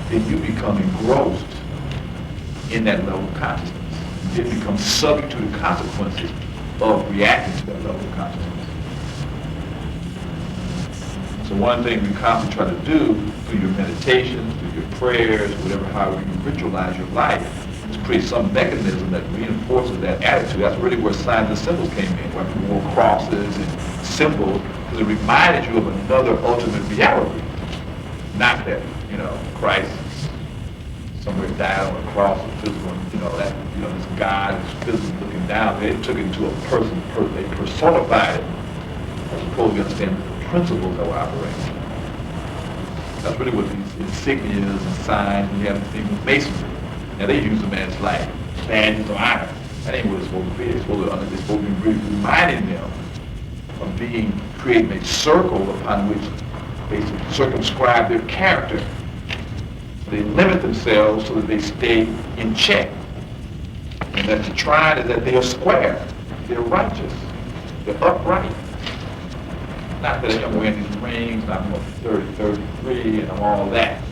then you become engrossed in that level of consciousness. You then become subject to the consequences of reacting to that level of consciousness. So one thing we constantly try to do through your meditations, through your prayers, whatever, however you ritualize your life, is create some mechanism that reinforces that attitude. That's really where signs and symbols came in, where people wore crosses and symbols, because it reminded you of another ultimate reality. Not that, Christ somewhere died on a cross, physical, this God is physically looking down. They took it to a person, they personified it. supposed to understand the principles that we're operating. That's really what these insignias and signs, and you have the thing with masonry. Now they use them as like badges of honor. That ain't what it's supposed to be. It's supposed to be reminding them of creating a circle upon which they circumscribe their character. They limit themselves so that they stay in check. And that the shrine is that they are square, they're righteous, they're upright. Not that I'm wearing these rings, I'm 30, 33, and I'm all that.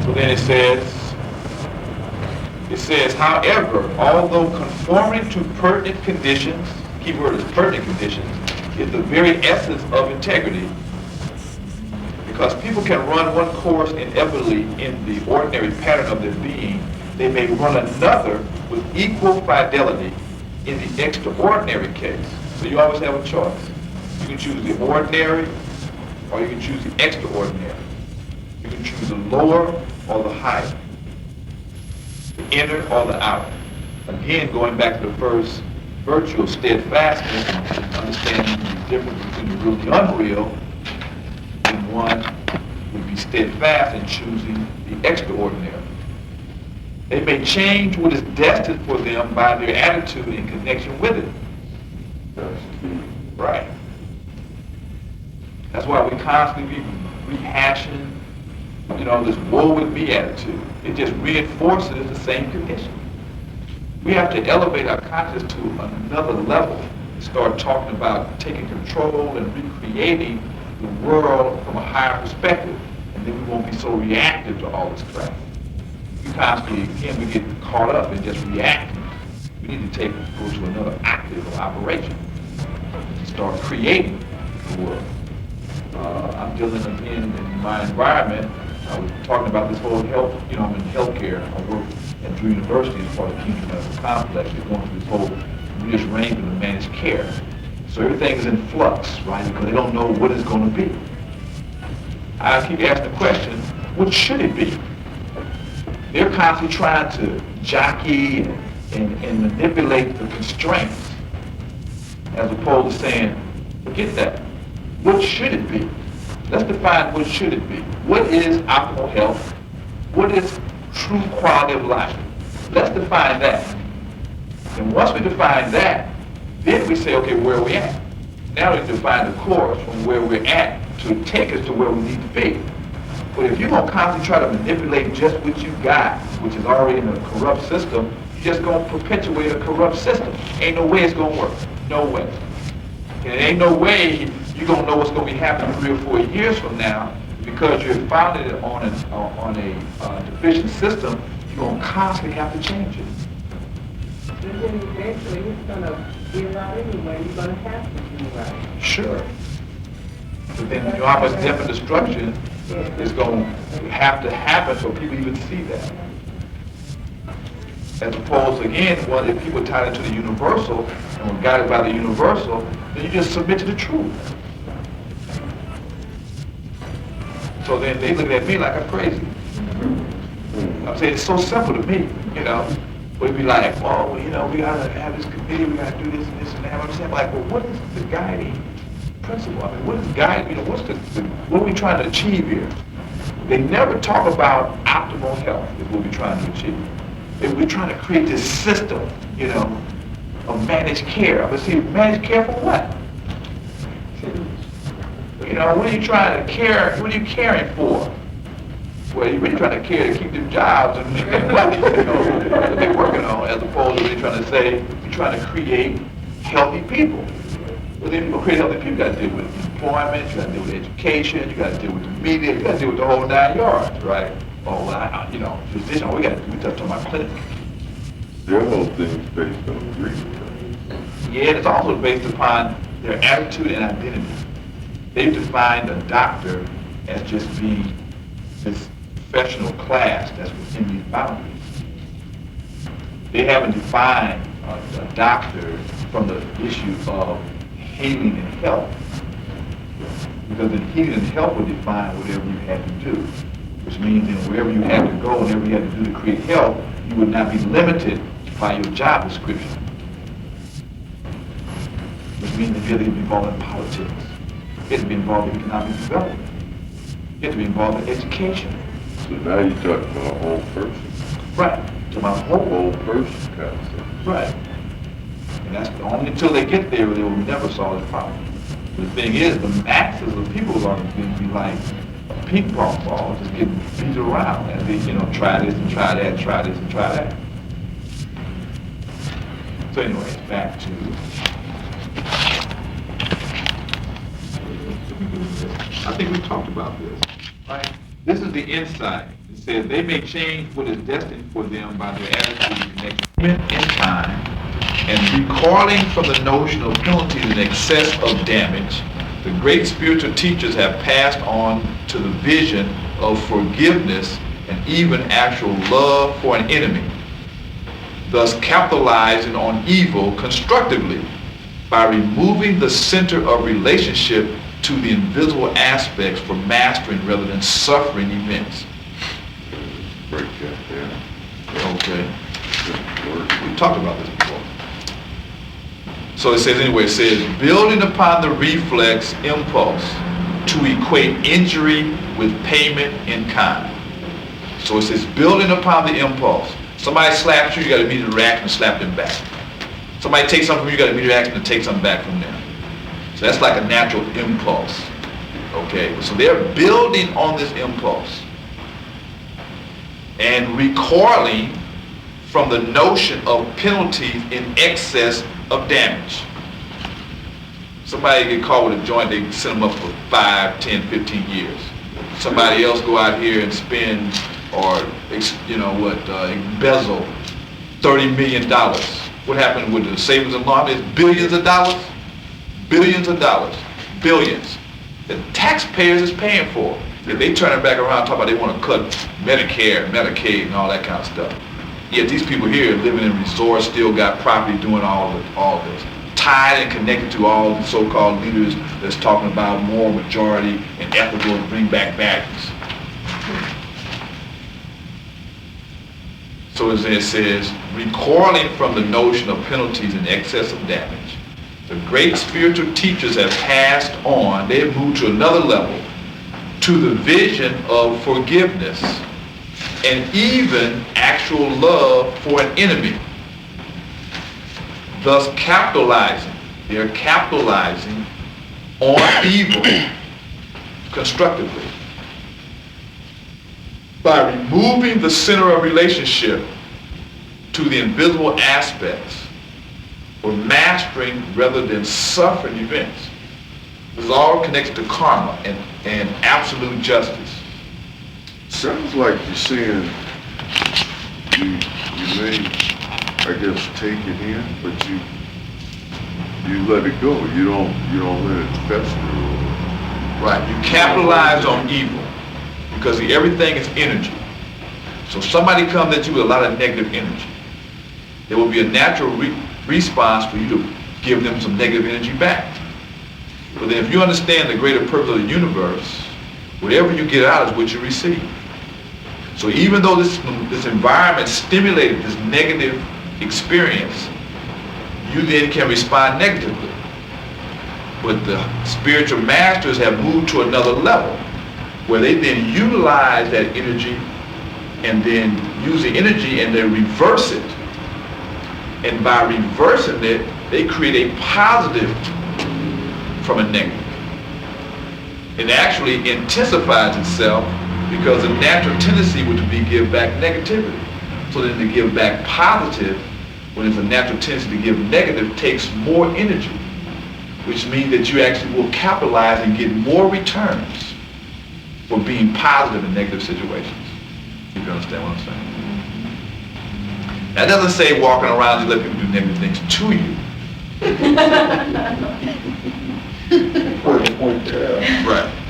So then it says, however, although conforming to pertinent conditions, key word is pertinent conditions, is the very essence of integrity. Because people can run one course inevitably in the ordinary pattern of their being, they may run another with equal fidelity in the extraordinary case. So you always have a choice. You can choose the ordinary, or you can choose the extraordinary. You can choose the lower or the higher, the inner or the outer. Again, going back to the first virtue of steadfastness, and understanding the difference between the real and the unreal, then one would be steadfast in choosing the extraordinary. They may change what is destined for them by their attitude in connection with it. Right. That's why we constantly be rehashing, this woe with me attitude. It just reinforces the same condition. We have to elevate our consciousness to another level and start talking about taking control and recreating the world from a higher perspective, and then we won't be so reactive to all this crap. We constantly, again, we get caught up in just reacting. We need to go to another active of operation and start creating the world. I'm dealing again in my environment. I was talking about this whole health, I'm in healthcare. I work at Drew University as part of the Kingdom Medical Complex. We're going through this whole rearrangement of managed care. So everything is in flux, right? Because they don't know what it's going to be. I keep asking the question, what should it be? They're constantly trying to jockey and manipulate the constraints, as opposed to saying, forget that. What should it be? Let's define what should it be. What is optimal health? What is true quality of life? Let's define that. And once we define that, then we say, okay, where are we at? Now we define the course from where we're at to take us to where we need to be. But if you're going to constantly try to manipulate just what you got, which is already in a corrupt system, you're just going to perpetuate a corrupt system. Ain't no way it's going to work. No way. And there ain't no way you're going to know what's going to be happening 3 or 4 years from now, because you're founded on a deficient system. You're going to constantly have to change it. And then eventually it's going to give out anyway. You're going to have to do right. Sure. But then your opposite death and destruction is going to have to happen so people even see that. As opposed to, again, well, if people tie into the universal and were guided by the universal, then you just submit to the truth. So then they look at me like I'm crazy. I'm saying it's so simple to me, But it'd be like, well, we gotta have this committee, we gotta do this and this and that. I'm saying, like, well, what is the guiding principle? I mean, what is guiding? What are we trying to achieve here? They never talk about optimal health is what we're trying to achieve. We're trying to create this system, of managed care. But see, managed care for what? What are you trying to care? What are you caring for? Well, you're really trying to care to keep them jobs and what they're working on, as opposed to really trying to say you're trying to create healthy people. Well, then to create healthy people, you got to deal with employment, you got to deal with education, you got to deal with the media, you got to deal with the whole 9 yards, right? Physician, we talking about clinic. Their whole thing is based on greed. Yeah, it's also based upon their attitude and identity. They've defined a doctor as just being this professional class that's within these boundaries. They haven't defined a doctor from the issue of healing and health. Because the healing and health would define whatever you had to do. Which means that wherever you had to go, whatever you had to do to create health, you would not be limited by your job description. which means that you have to be involved in politics. You have to be involved in economic development. You have to be involved in education. So now you're talking about a whole person. Right. To my Whole person concept. Right. And that's only until they get there, they will never solve the problem. The thing is, the masses of people are going to be like a ping pong ball, just getting beat around as they, try this and try that, try this and try that. So anyway, back to, I think we talked about this, right? This is the insight. It says they may change what is destined for them by their attitude and commitment in time, and recoiling from the notion of penalties and excess of damage, the great spiritual teachers have passed on to the vision of forgiveness and even actual love for an enemy, thus capitalizing on evil constructively by removing the center of relationship to the invisible aspects for mastering rather than suffering events. Break that down. Okay. We talked about this before. So it says anyway, it says, building upon the reflex impulse to equate injury with payment in kind. So it says, building upon the impulse. Somebody slaps you, you got to immediately react and slap them back. Somebody takes something from you, you got to immediately react and take something back from them. So that's like a natural impulse. Okay, so they're building on this impulse and recoiling from the notion of penalties in excess of damage. Somebody get caught with a joint, they send them up for 5, 10, 15 years. Somebody else go out here and spend or embezzle $30 million. What happened with the savings and loan? It's billions of dollars. Billions of dollars. Billions. The taxpayers is paying for. If they turn it back around and talk about they want to cut Medicare, Medicaid, and all that kind of stuff. Yet these people here living in resorts still got property doing all this. Tied and connected to all the so-called leaders that's talking about moral majority and ethical to bring back values. So as it says, recoiling from the notion of penalties and excess of damage, the great spiritual teachers have passed on, they have moved to another level, to the vision of forgiveness and even actual love for an enemy. Thus they're capitalizing on evil constructively by removing the center of relationship to the invisible aspects for mastering rather than suffering events. This is all connected to karma and absolute justice. Sounds like you're saying you may, I guess, take it in, but you let it go. You don't let it fester. Right. You capitalize on evil because everything is energy. So somebody comes at you with a lot of negative energy. There will be a natural response for you to give them some negative energy back. But then if you understand the greater purpose of the universe, whatever you get out is what you receive. So even though this environment stimulated this negative experience, you then can respond negatively. But the spiritual masters have moved to another level where they then utilize that energy and then use the energy and they reverse it. And by reversing it, they create a positive from a negative. It actually intensifies itself because the natural tendency would be to give back negativity. So then to give back positive, when it's a natural tendency to give negative, takes more energy, which means that you actually will capitalize and get more returns for being positive in negative situations. If you understand what I'm saying. That doesn't say walking around and let people do negative things to you.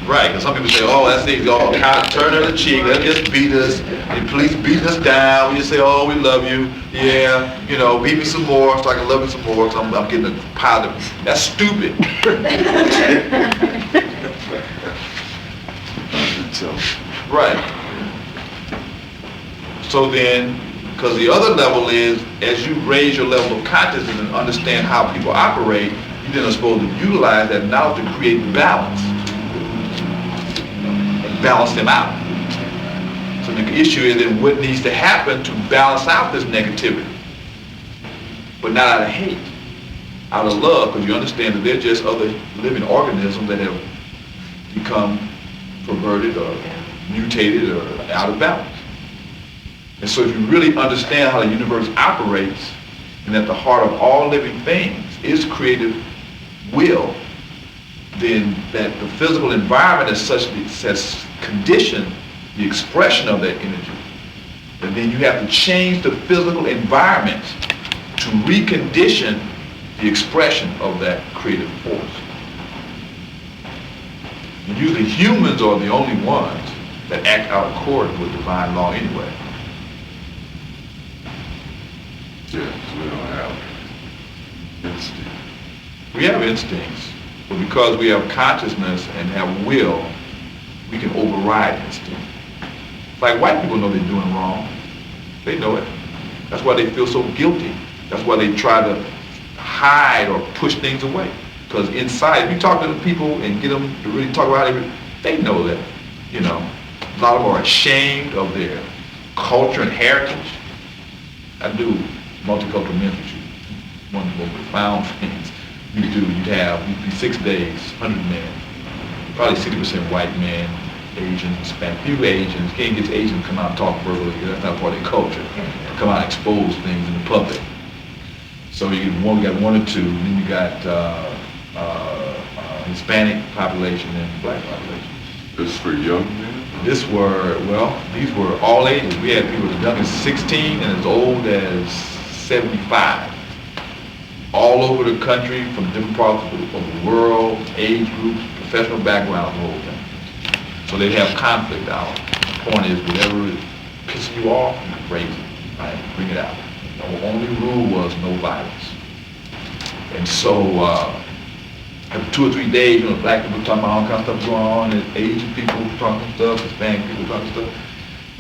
Right, because some people say, oh, that's it, oh, turn her the cheek, let's just beat us, the police beating us down, we just say, oh, we love you, yeah, beat me some more so I can love you some more, because I'm getting a positive. That's stupid. Right. So then, because the other level is, as you raise your level of consciousness and understand how people operate, You then are supposed to utilize that knowledge to create balance and balance them out. So the issue is then what needs to happen to balance out this negativity, but not out of hate, out of love, because you understand that they're just other living organisms that have become perverted or mutated or out of balance. And so if you really understand how the universe operates, and at the heart of all living things is creative will, then that the physical environment is such that has conditioned the expression of that energy, and then you have to change the physical environment to recondition the expression of that creative force. And usually humans are the only ones that act out of accord with divine law anyway. Yes, we don't have instinct. We have instincts, but because we have consciousness and have will, we can override instinct. Like white people know they're doing wrong. They know it. That's why they feel so guilty. That's why they try to hide or push things away. Because inside, if you talk to the people and get them to really talk about it, they know that, you know. A lot of them are ashamed of their culture and heritage. I do multicultural ministry. One of the most profound things you do, you'd be 6 days, 100 men, probably 60% white men, Asians, Hispanic, few Asians. Can't get Asians to come out and talk verbally, because that's not part of their culture. Come out and expose things in the public. So you get one, we got 1 or 2, and then you got Hispanic population and black population. This is for young men? These were all ages. We had people as young as 16 and as old as 75. All over the country, from different parts of the world, age groups, professional backgrounds, the whole thing. So they'd have conflict out. The point is, whatever is pissing you off, you raise it, right? Bring it out. The only rule was no violence. And so, after 2 or 3 days, you know, black people talking about all kinds of stuff going on, and Asian people talking stuff, Hispanic people talking stuff,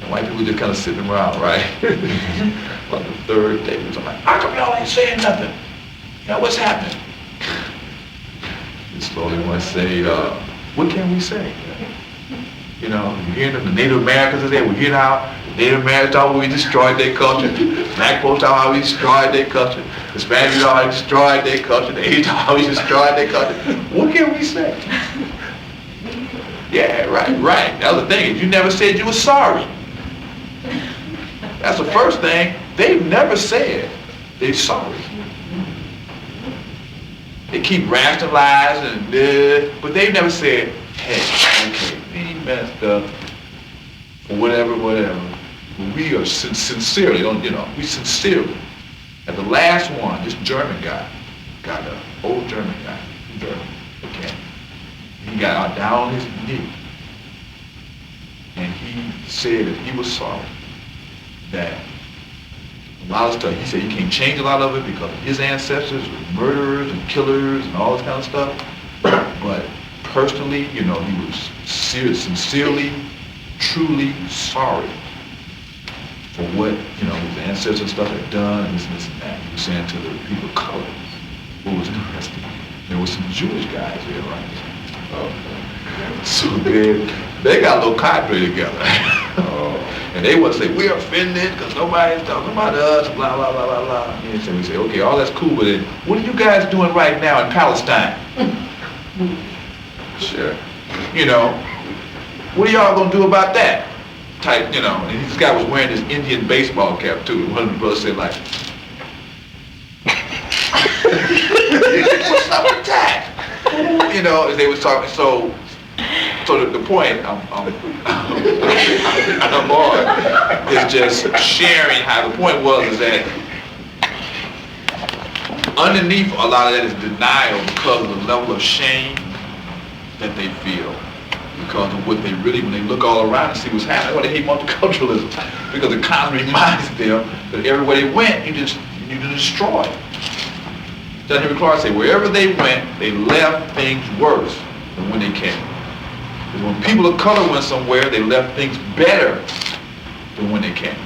and white people just kind of sitting around, right? About the 3rd day, we was like, how come y'all ain't saying nothing? You know, what's happening? And slowly one say, what can we say? You know, you're hearing the Native Americans are there, we're hearing how Native Americans talk how we destroyed their culture, black folks talk how we destroyed their culture, the Spanish talk how we destroyed their culture, the Asians talk how we destroyed their culture. What can we say? Yeah, right. The other thing is, you never said you were sorry. That's the first thing. They've never said they're sorry. They keep rationalizing this, but they've never said, hey, okay, we messed up, or whatever. But we are sincerely, we sincerely. At the last one, this German guy, got an old German guy, German, okay. He got out down on his knee, and he said that he was sorry that a lot of stuff, he said he can't change a lot of it because his ancestors were murderers and killers and all this kind of stuff. But personally, he was sincerely, truly sorry for what, his ancestors and stuff had done, and this and that. He was saying to the people of color. What was interesting, there were some Jewish guys there, right? So they got a little cadre together. And they would say, we're offended because nobody's talking about us, blah, blah, blah, blah, blah. And so we say, okay, all that's cool, but then what are you guys doing right now in Palestine? Sure. What are y'all going to do about that? Type, and this guy was wearing this Indian baseball cap too. And one of the brothers said like, what's up with that? As they was talking, so the point I'm on is just sharing how the point was is that underneath a lot of that is denial because of the level of shame that they feel because of what they really, when they look all around and see what's happening, why they hate multiculturalism, because it constantly reminds them that everywhere they went, you destroy. John Henry Clark said, wherever they went, they left things worse than when they came. Because when people of color went somewhere, they left things better than when they came.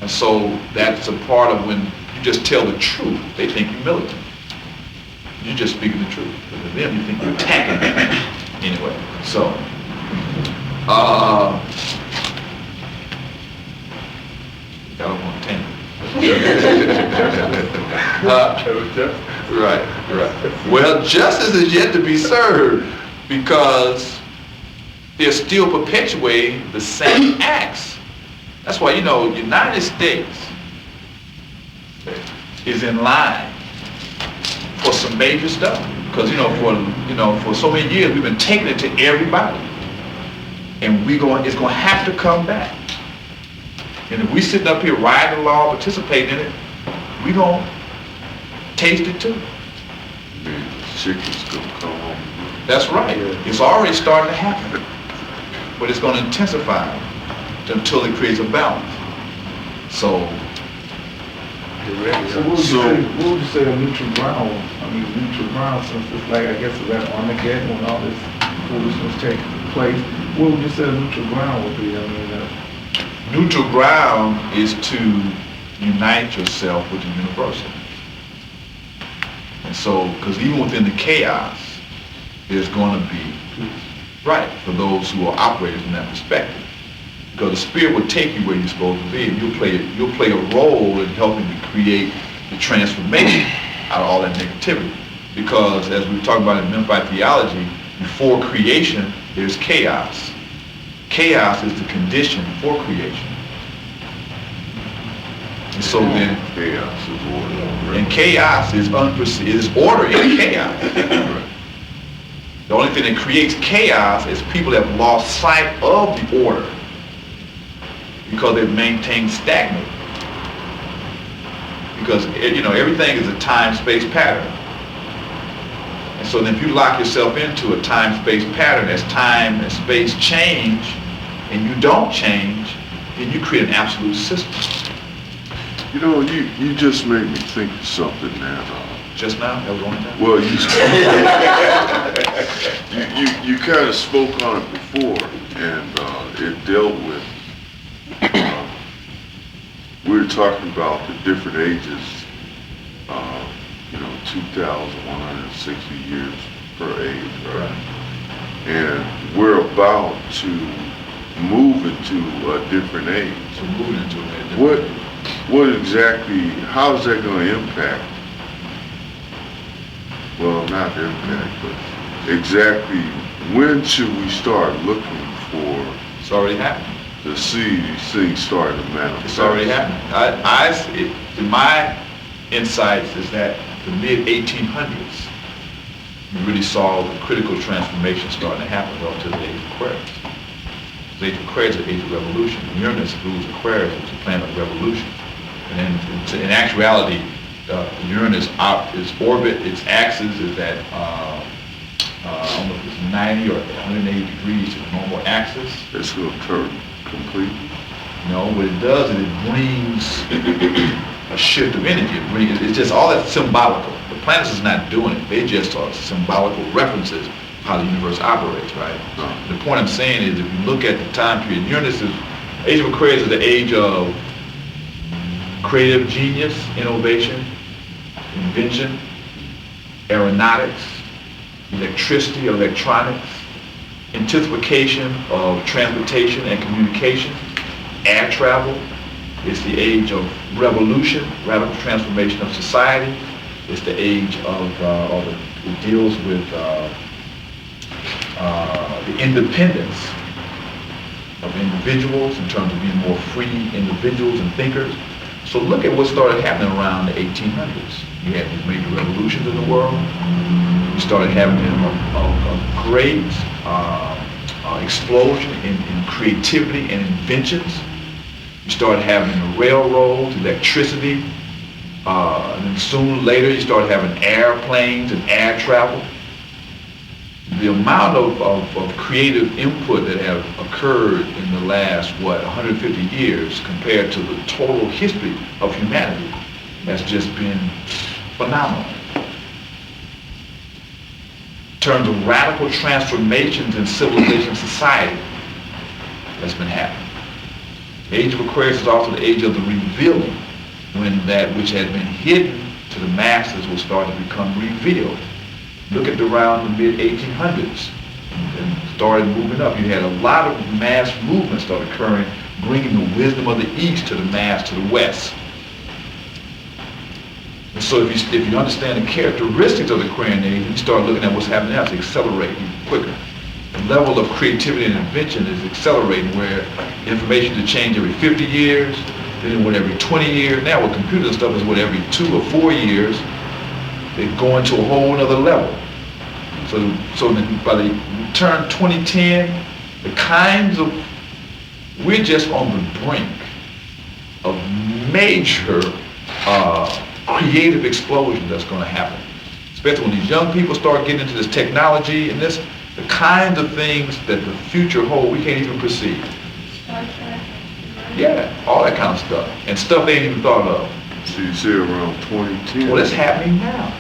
And so that's a part of when you just tell the truth, they think you're militant. You're just speaking the truth. But to them, you think you're attacking them. Anyway, so, got off on a tangent. Right. Well, justice is yet to be served because they're still perpetuating the same acts. That's why, United States is in line for some major stuff. Because, for so many years, we've been taking it to everybody. And it's going to have to come back. And if we sitting up here writing the law, participating in it, we going to taste it too. Chicken's gonna come home. That's right. It's already starting to happen. But it's going to intensify until it creates a balance. So what would you say the neutral ground? Neutral ground, since it's like, I guess, around Armageddon when all this foolishness taking place. What would you say the neutral ground would be? Neutral ground is to unite yourself with the universal. And so, because even within the chaos, there's going to be, right, for those who are operators in that perspective. Because the spirit will take you where you're supposed to be, and you'll play a role in helping to create the transformation out of all that negativity. Because as we were talking about in Memphite theology, before creation, there's chaos. Chaos is the condition for creation. And so then, chaos is order. And chaos is order in chaos. The only thing that creates chaos is people that have lost sight of the order because they've maintained stagnant. Because everything is a time-space pattern. And so then if you lock yourself into a time-space pattern, as time and space change, and you don't change, then you create an absolute system. You just made me think of something now. Just now? That was the only time? Well, you kind of spoke on it before, and it dealt with, we were talking about the different ages, 2,160 years per age, right? And we're about to move into a different age. So moving into a different age. What exactly, how is that going to impact? Well, not impact, but exactly when should we start looking for? It's already happening. To see these things starting to manifest? It's already happening. My insights is that the mid-1800s, we really saw the critical transformation starting to happen relative to the age of Aquarius. The age of Aquarius is the age of revolution. Uranus rules Aquarius, which is a planet of revolution. And then in actuality, Uranus, its orbit, its axis is at, I don't know if it's 90 or 180 degrees to the normal axis. It's going to turn completely? No, what it does is it brings a shift of energy. It's just all that's symbolical. The planets is not doing it. They just are symbolical references how the universe operates, right? The point I'm saying is if you look at the time period, Uranus is, age of Aquarius is the age of creative genius, innovation, invention, aeronautics, electricity, electronics, intensification of transportation and communication, air travel. It's the age of revolution, radical transformation of society. It's the age of, it deals with the independence of individuals in terms of being more free individuals and thinkers. So look at what started happening around the 1800s. You had these major revolutions in the world. You started having a great explosion in creativity and inventions. You started having the railroads, electricity, and then soon later you started having airplanes and air travel. The amount of creative input that have occurred in the last, 150 years compared to the total history of humanity has just been phenomenal. In terms of radical transformations in civilization and society that's been happening. The age of Aquarius is also the age of the revealing. when that which had been hidden to the masses will start to become revealed. Look at around the mid-1800s and started moving up. You had a lot of mass movements start occurring, bringing the wisdom of the East to the mass to the West. And so if you understand the characteristics of the Aquarian age, you start looking at what's happening now, it's accelerating quicker. The level of creativity and invention is accelerating, where information to change every 50 years, then every 20 years. Now with computers and stuff is every 2 or 4 years, they're going to a whole other level. So then by the turn 2010, the kinds of, we're just on the brink of major creative explosion that's going to happen. Especially when these young people start getting into this technology and this, the kinds of things that the future holds, we can't even perceive. Yeah, all that kind of stuff. And stuff they ain't even thought of. So you say around 2010? Well, it's happening now.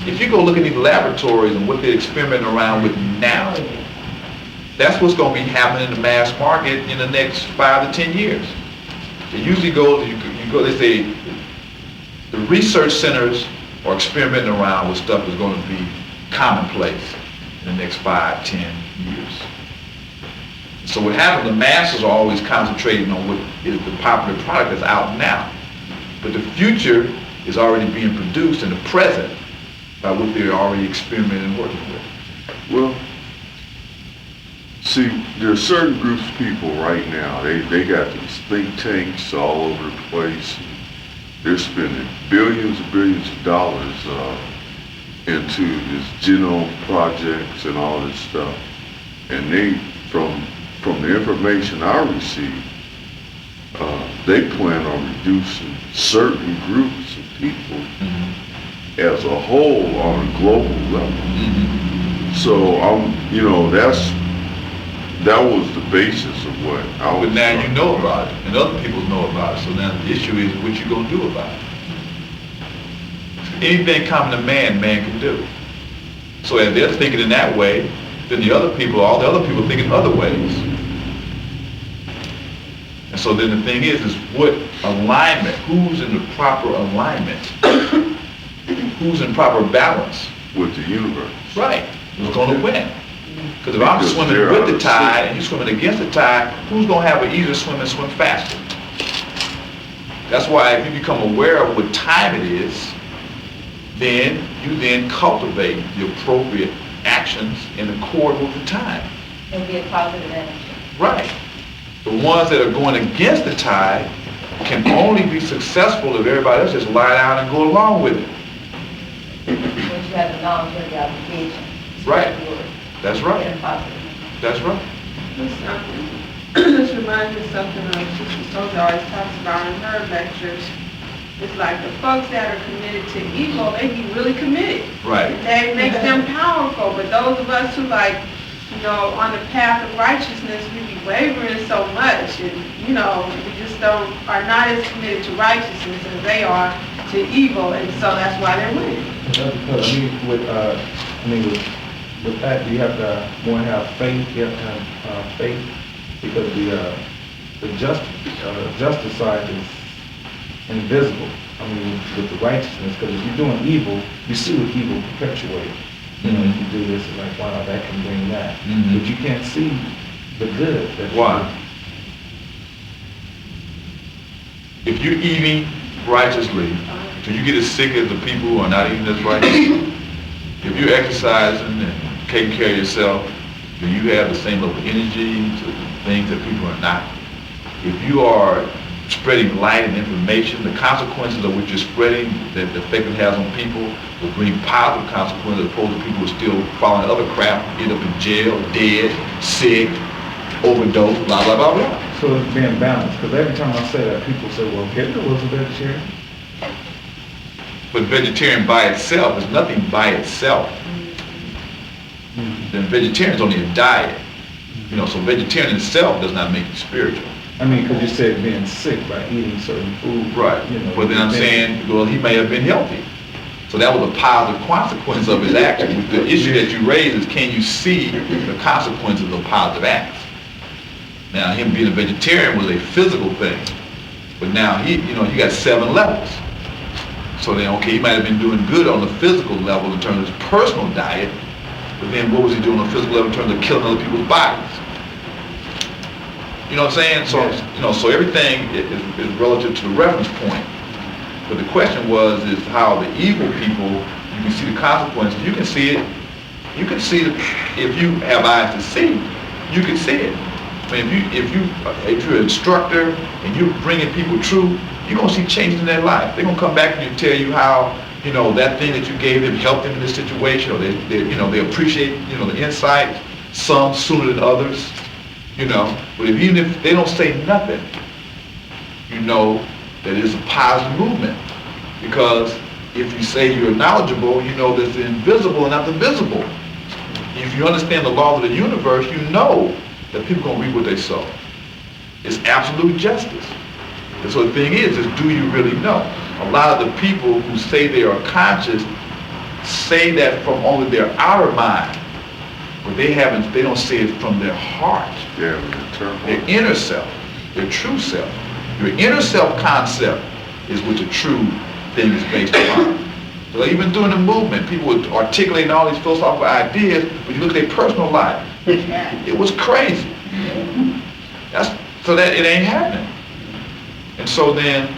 If you go look at these laboratories and what they're experimenting around with now, that's what's going to be happening in the mass market in the next 5 to 10 years. It usually goes, you go, they say, the research centers are experimenting around with stuff that's going to be commonplace in the next 5, 10 years. So what happens, the masses are always concentrating on what is the popular product that's out now. But the future is already being produced in the present by what they're already experimenting and working with. Well, see, there are certain groups of people right now, they got these think tanks all over the place. They're spending billions and billions of dollars into this genome projects and all this stuff. And they, from the information I received, they plan on reducing certain groups of people as a whole on a global level. So that was the basis of what I was. But now you know about it, and other people know about it. So now the issue is what you gonna do about it. Anything common to man, man can do. So as they're thinking in that way, then the other people, all the other people think in other ways. And so then the thing is what alignment, who's in the proper alignment? Who's in proper balance? With the universe. Right, who's gonna win? Because if I'm swimming with the tide and you're swimming against the tide, who's gonna have an easier swim and swim faster? That's why if you become aware of what time it is, then you then cultivate the appropriate actions in accord with the time. And be a positive energy. Right. The ones that are going against the tide can only be successful if everybody else just lie down and go along with it. Once you have the knowledge of the obligation. Right. That's right. That's right. This reminds me of something Sister Soja always talks about in her lectures. It's like the folks that are committed to evil, they be really committed. Right. That makes them powerful. But those of us who on the path of righteousness, we be wavering so much, and we just are not as committed to righteousness as they are to evil, and so that's why they're winning. That's because, with that, you have to more have faith. You have to have faith, because the justice side is invisible. With the righteousness, because if you're doing evil, you see what evil perpetuates. If you do this, it's like, wow, that can bring that. But you can't see the good. Why? If you're eating righteously, do you get as sick as the people who are not eating as righteous? If you're exercising and taking care of yourself, do you have the same level of energy to the things that people are not? If you are spreading light and information, the consequences of what you're spreading, the effect it has on people, will bring positive consequences as opposed to people who are still following other crap, end up in jail, dead, sick, overdose, blah, blah, blah, blah. So it's being balanced, because every time I say that, people say, well, Hitler was a vegetarian. But vegetarian by itself is nothing by itself. Then vegetarian is only a diet. So vegetarian itself does not make you spiritual. Because you said being sick by eating certain food. Right. But then I'm saying, well, he may have been healthy. So that was a positive consequence of his action. The issue that you raise is, can you see the consequences of positive acts? Now, him being a vegetarian was a physical thing. But now, you got 7 levels. So then, okay, he might have been doing good on the physical level in terms of his personal diet, but then what was he doing on the physical level in terms of killing other people's bodies? You know what I'm saying? So, so everything is relative to the reference point. But the question is how the evil people, you can see the consequences. You can see it. You can see it if you have eyes to see. You can see it. I mean, if you're an instructor and you're bringing people truth, you're gonna see changes in their life. They're gonna come back and tell you how that thing that you gave them helped them in this situation, or they appreciate the insight. Some sooner than others. But even if they don't say nothing, you know that it's a positive movement. Because if you say you're knowledgeable, you know there's the invisible and not the visible. If you understand the laws of the universe, you know that people gonna reap what they sow. It's absolute justice. And so the thing is do you really know? A lot of the people who say they are conscious say that from only their outer mind, but they don't say it from their heart. Yeah, their inner self, their true self. Your inner self concept is what the true thing is based upon. So even during the movement, people were articulating all these philosophical ideas, but you look at their personal life, it was crazy. So that it ain't happening. And so then,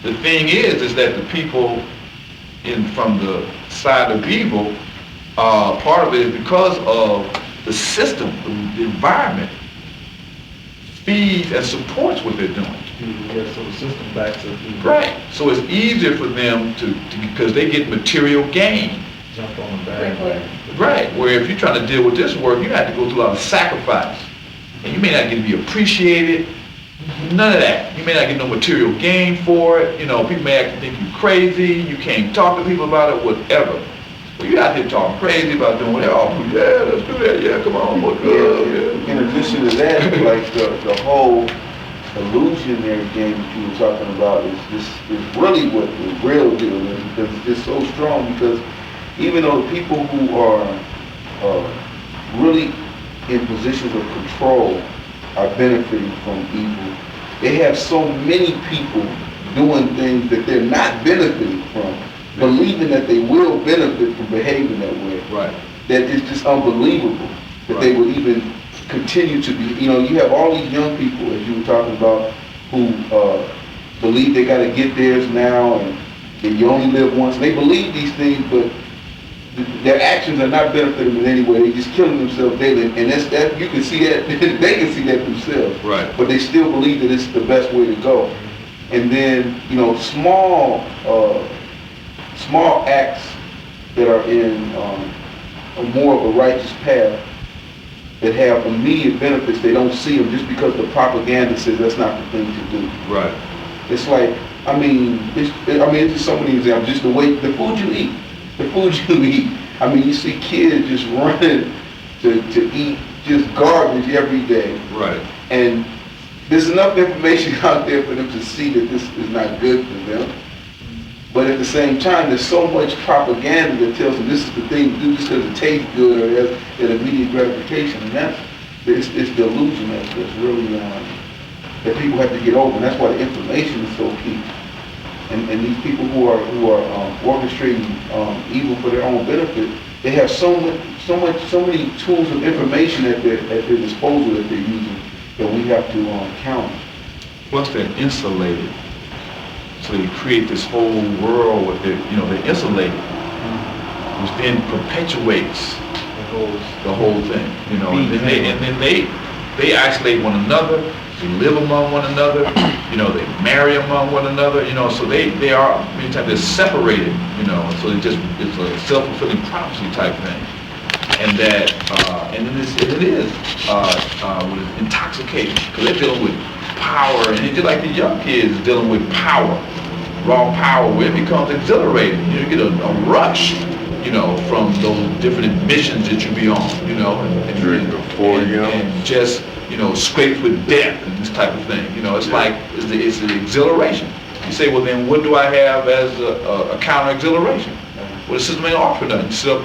the thing is that the people from the side of evil, part of it is because of the system, the environment, feeds and supports what they're doing. Yeah, so the system backs up. Right. So it's easier for them to because they get material gain. Jump on the bandwagon. Right. Where if you're trying to deal with this work, you have to go through a lot of sacrifice. And you may not get to be appreciated. None of that. You may not get no material gain for it. People may actually think you crazy. You can't talk to people about it, whatever. Well, you're out here talking crazy about doing whatever. Oh, yeah, let's do that. Yeah, come on. Yeah. In addition to that, like the whole illusionary game that you were talking about is really what the real deal is, because it's so strong. Because even though the people who are really in positions of control are benefiting from evil, they have so many people doing things that they're not benefiting from, believing that they will benefit from behaving that way. Right. That it's just unbelievable that they would even continue to be. You have all these young people, as you were talking about, who believe they got to get theirs now, and that you only live once. They believe these things, but their actions are not benefiting them in any way. They're just killing themselves daily, and that you can see that. They can see that themselves. Right. But they still believe that it's the best way to go. And then small acts that are in more of a righteous path that have immediate benefits, they don't see them just because the propaganda says that's not the thing to do. Right. It's like, it's just so many examples. Just the food you eat. You see kids just running to eat just garbage every day. Right. And there's enough information out there for them to see that this is not good for them. But at the same time, there's so much propaganda that tells them this is the thing to do just because it tastes good or it has that immediate gratification. And it's the illusion that's really, that people have to get over. And that's why the information is so key. And these people who are orchestrating evil for their own benefit, they have so many tools of information at their disposal that they're using that we have to counter. Plus they're insulated. So they create this whole world with they're insulated, which then perpetuates the whole thing. And then they isolate one another. They live among one another. They marry among one another. So they are many times they're separated. So it's a self-fulfilling prophecy type thing. And that and then it is intoxication, because they're dealing with power, and it's just like the young kids dealing with power, raw power, where it becomes exhilarating. You get a rush, from those different missions that you be on, and just scraped with death and this type of thing. It's like it's an exhilaration. You say, well, then what do I have as a counter exhilaration? Well, the system ain't offering nothing. You sit up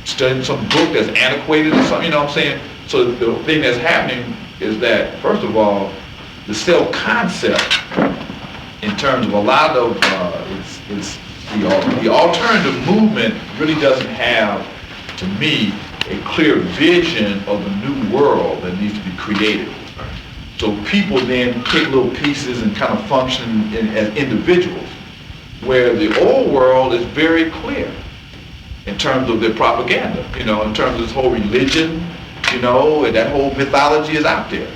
studying some book that's antiquated or something. I'm saying? So the thing that's happening is that, first of all, the self-concept in terms of a lot of, the alternative movement really doesn't have, to me, a clear vision of the new world that needs to be created. So people then take little pieces and kind of function as individuals, where the old world is very clear in terms of their propaganda, in terms of this whole religion, and that whole mythology is out there,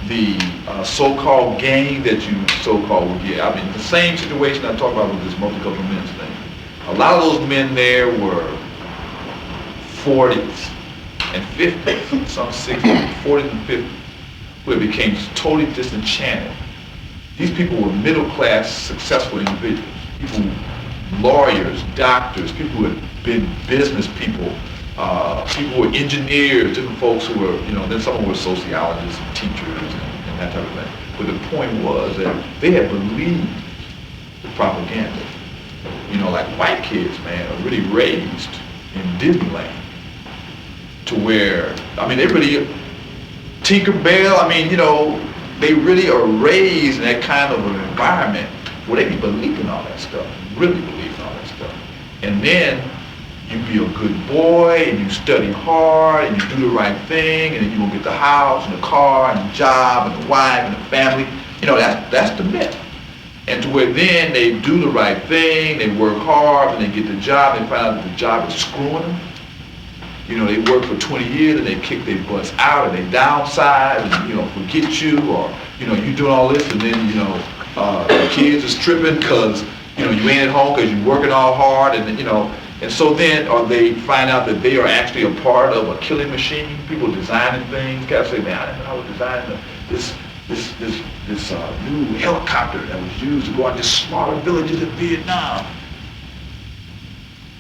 the so-called gain that you so-called will get. I mean, the same situation I talked about with this multicultural men's thing. A lot of those men there were 40s and 50s, some 60s, 40s and 50s, who became totally disenchanted. These people were middle-class, successful individuals, people, lawyers, doctors, people who had been business people, people who were engineers, different folks who were, then some of them were sociologists and teachers and that type of thing. But the point was that they had believed the propaganda. Like white kids, man, are really raised in Disneyland to where, they really, Tinkerbell, they really are raised in that kind of an environment where they be believing all that stuff, really believing all that stuff. And then you be a good boy, and you study hard, and you do the right thing, and then you're going to get the house, and the car, and the job, and the wife, and the family. That's the myth. And to where then they do the right thing, they work hard, and they get the job, and they find out that the job is screwing them. They work for 20 years, and they kick their butts out, and they downsize, and, forget you, or, you doing all this, and then, the kids is tripping because, you ain't at home because you're working all hard, and, and so then, or they find out that they are actually a part of a killing machine, people designing things. Guys say, man, I didn't know I was designing this new helicopter that was used to go out to slaughter villages in Vietnam.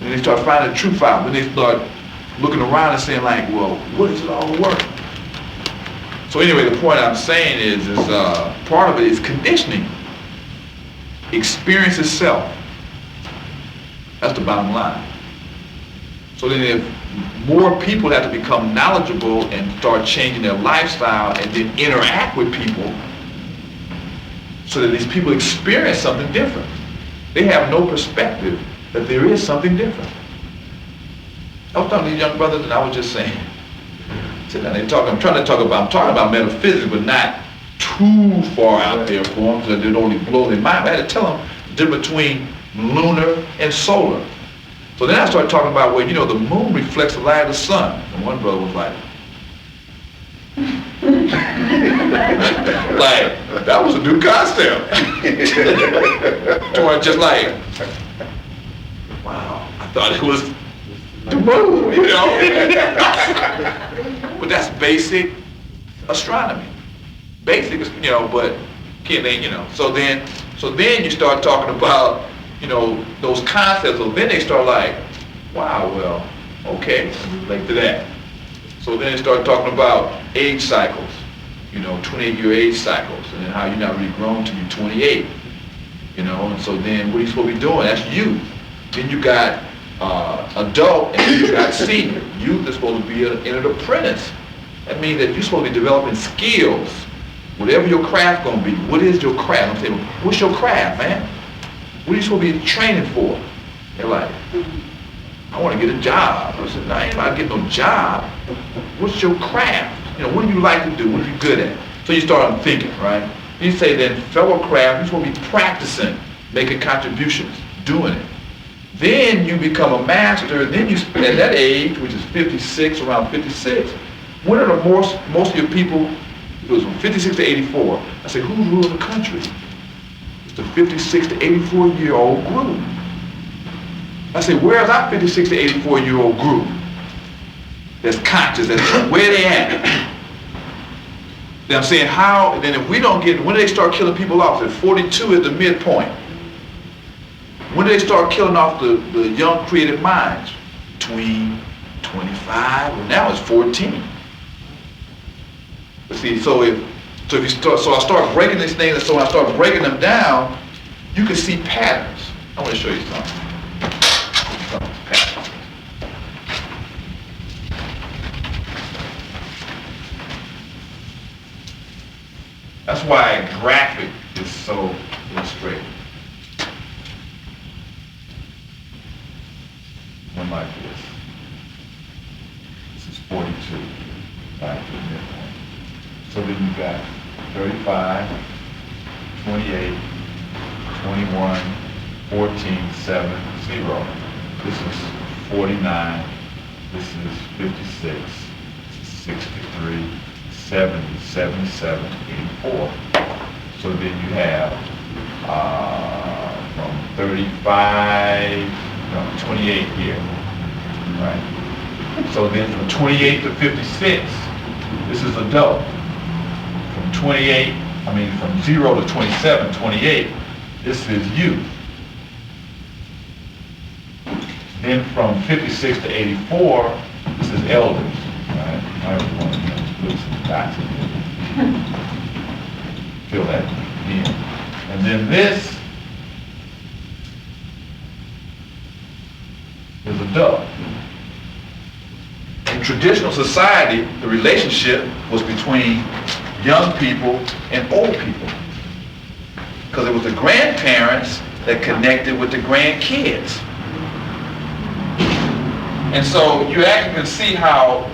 And they start finding the truth out, when they start looking around and saying like, well, what is it all worth? So anyway, the point I'm saying is part of it is conditioning. Experience itself. That's the bottom line. So then if more people have to become knowledgeable and start changing their lifestyle and then interact with people so that these people experience something different. They have no perspective that there is something different. I was talking to these young brothers and I was just saying, sit down, I'm talking about metaphysics, but not too far out there for them so that they'd only blow their mind. I had to tell them the difference between lunar and solar. So then I started talking about, well, the moon reflects the light of the sun. And one brother was like, like, that was a new concept. So just like, wow, I thought it was the moon, But that's basic astronomy. Basic, but can't they, So then you start talking about, those concepts. So then they start like, wow, well, okay, relate to that. So then they start talking about age cycles, 28-year age cycles, and then how you're not really grown till you're 28, and so then what are you supposed to be doing? That's youth. Then you got adult, and then you got senior. Youth is supposed to be an apprentice. That means that you're supposed to be developing skills, whatever your craft gonna be. What is your craft? I'm saying, what's your craft, man? What are you supposed to be training for? They're like, I want to get a job. I said, no, I ain't about to get no job. What's your craft? What do you like to do? What are you good at? So you start thinking, right? You say then, fellow craft, you're supposed to be practicing, making contributions, doing it. Then you become a master. Then you, at that age, which is 56, around 56, when are most of your people, it was from 56 to 84. I say, who's ruling the country? The 56 to 84-year-old group. I say, where's our 56 to 84-year-old group that's conscious, where they at? Then I'm saying how, then if we don't get, when do they start killing people off? At 42 is the midpoint. When do they start killing off the young creative minds? Between 25, and now it's 14. But see, so I start breaking these things, and so when I start breaking them down, you can see patterns. I want to show you something. Patterns. That's why graphic is so something like this. This is 42, back to the midpoint. So then you've got 35, 28, 21, 14, 7, 0. This is 49, this is 56, 63, 70, 77, 84. So then you have from 35, 28 here, right? So then from 28 to 56, this is adult. From 0 to 27, 28, this is youth. Then from 56 to 84, this is elders, right? I always want to put some dots in there. Feel that in. And then this is adult. In traditional society, the relationship was between young people and old people, because it was the grandparents that connected with the grandkids. And so you actually can see how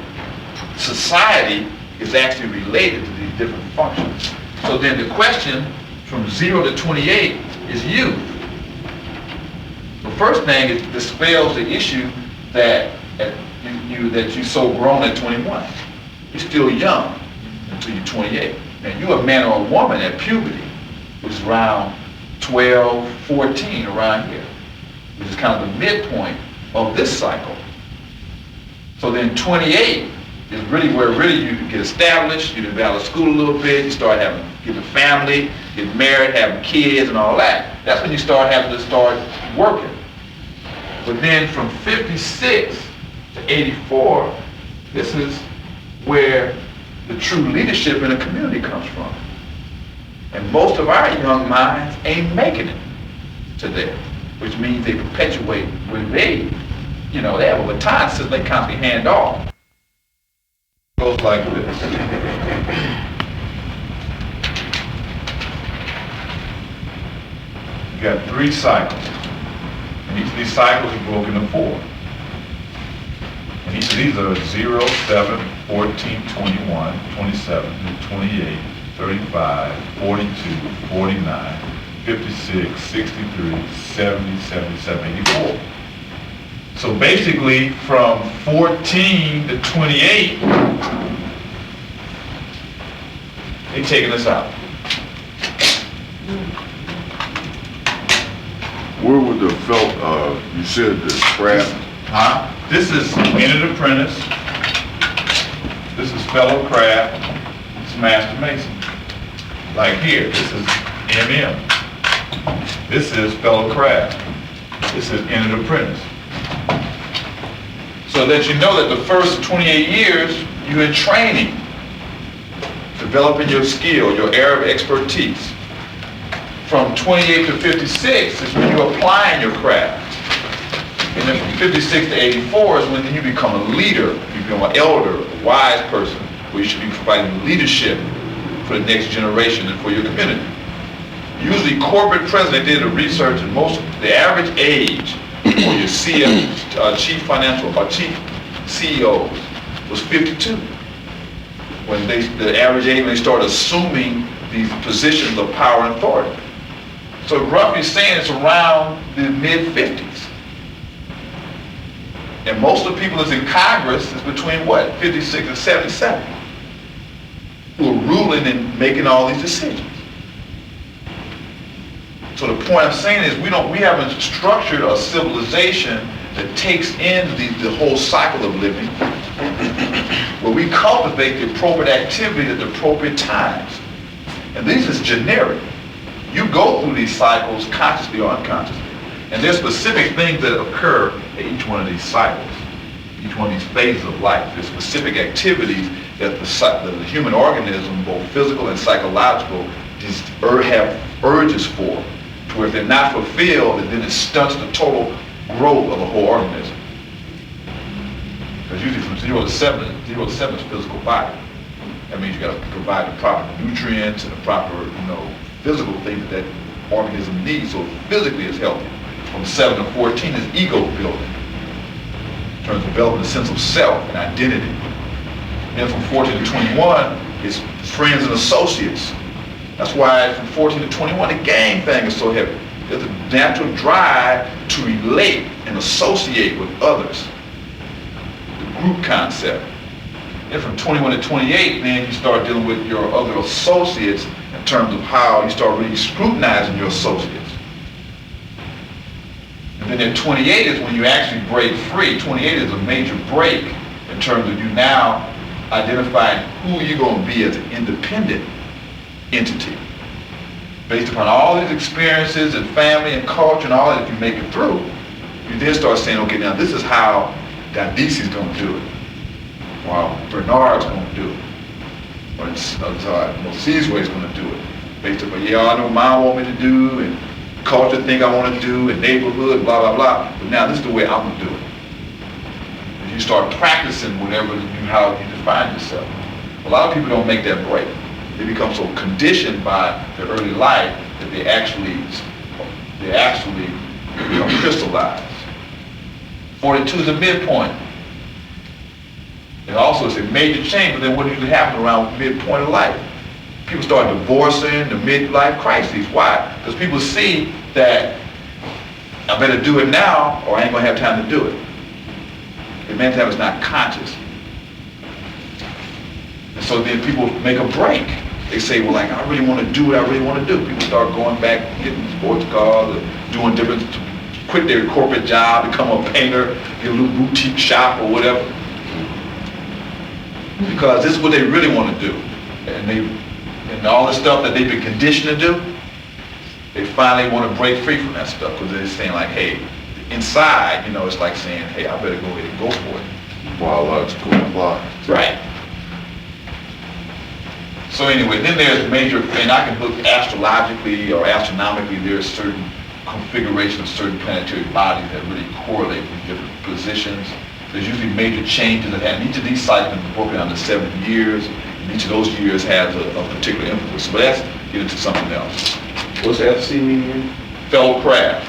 society is actually related to these different functions. So then the question from 0 to 28 is youth. The first thing is dispels the issue that you're so grown at 21. You're still young until you're 28. Now you're a man or a woman at puberty, which is around 12, 14, around here, which is kind of the midpoint of this cycle. So then 28 is really where you get established, you develop school a little bit, you start getting a family, get married, having kids and all that. That's when you start having to start working. But then from 56 to 84, this is where the true leadership in a community comes from. And most of our young minds ain't making it to there, which means they perpetuate where they have a baton system they constantly hand off. It goes like this. You got 3 cycles. And each of these cycles is broken into 4. And each of these are 0, 7, 14, 21, 27, 28, 35, 42, 49, 56, 63, 70, 77, 84. So basically, from 14 to 28, they're taking us out. Where would the felt, you said the craft? This is Entered Apprentice. This is Fellow Craft. This is Master Mason. Like here, this is MM. This is Fellow Craft. This is Entered Apprentice. So that you know that the first 28 years, you're in training, developing your skill, your area of expertise. From 28 to 56 is when you're applying your craft. And then from 56 to 84 is when you become a leader, you become an elder, a wise person, where you should be providing leadership for the next generation and for your community. Usually corporate president did a research, and the average age for your chief financial or chief CEOs was 52. When the average age when they started assuming these positions of power and authority. So roughly saying it's around the mid-50s. And most of the people that's in Congress is between 56 and 77, who are ruling and making all these decisions. So the point I'm saying is we haven't structured a civilization that takes in the whole cycle of living, where we cultivate the appropriate activity at the appropriate times. And this is generic. You go through these cycles consciously or unconsciously. And there's specific things that occur at each one of these cycles, each one of these phases of life. There's specific activities that the human organism, both physical and psychological, have urges for. To where if they're not fulfilled, then it stunts the total growth of the whole organism. Because usually from 0 to 7 is physical body. That means you got to provide the proper nutrients and the proper, physical things that organism needs, so physically it's healthy. From 7 to 14 is ego building. in terms of developing a sense of self and identity. Then from 14 to 21, it's friends and associates. That's why from 14 to 21, the gang thing is so heavy. There's a natural drive to relate and associate with others. The group concept. Then from 21 to 28, then you start dealing with your other associates in terms of how you start really scrutinizing your associates. And then at 28 is when you actually break free. 28 is a major break in terms of you now identifying who you're going to be as an independent entity. Based upon all these experiences and family and culture and all that, if you make it through, you then start saying, okay, now this is how Dadisi's going to do it. Or Bernard's going to do it. Or it's Mosie's way is going to do it. Based upon, yeah, I know mom want me to do, and culture think I want to do, and neighborhood, blah, blah, blah. But now this is the way I'm going to do it. And you start practicing whatever how you define yourself. A lot of people don't make that break. They become so conditioned by their early life that they actually become crystallized. 42 is a midpoint. And also it's a major change, but then what usually happens around midpoint of life? People start divorcing, the midlife crises. Why? Because people see that I better do it now or I ain't gonna have time to do it. The mentality is not conscious. And so then people make a break. They say, well, like, I really want to do what I really want to do. People start going back, getting sports cars, or doing different, quit their corporate job, become a painter, get a little boutique shop or whatever. Because this is what they really want to do. And all the stuff that they've been conditioned to do, they finally want to break free from that stuff because they're saying like, hey, inside, it's like saying, hey, I better go ahead and go for it. Biological clock. Right. So anyway, then there's major, and I can look astrologically or astronomically, there's certain configuration of certain planetary bodies that really correlate with different positions. There's usually major changes that happen. Each of these cycles is broken down to 7 years, and each of those years has a particular influence. But let's get into something else. What's FC meaning? Fellow craft.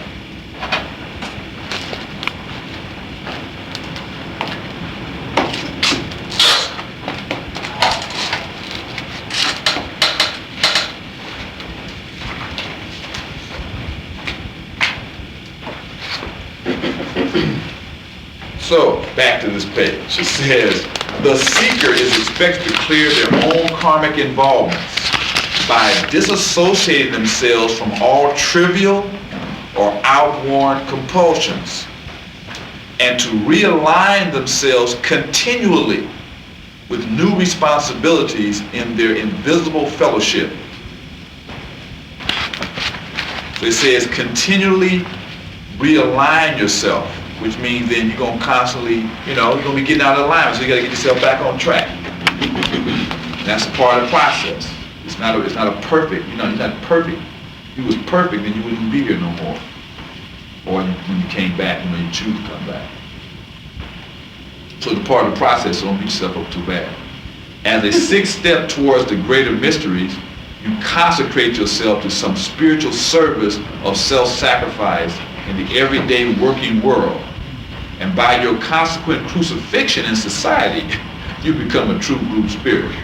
So, back to this page. It says, the seeker is expected to clear their own karmic involvements by disassociating themselves from all trivial or outworn compulsions and to realign themselves continually with new responsibilities in their invisible fellowship. So it says continually realign yourself, which means then you're going to constantly, you're going to be getting out of alignment, so you got to get yourself back on track. And that's a part of the process. It's not a perfect, you're not perfect. If you was perfect, then you wouldn't be here no more. Or when you came back, you choose to come back. So it's part of the process, so don't beat yourself up too bad. As a sixth step towards the greater mysteries, you consecrate yourself to some spiritual service of self-sacrifice in the everyday working world. And by your consequent crucifixion in society, you become a true group spirit.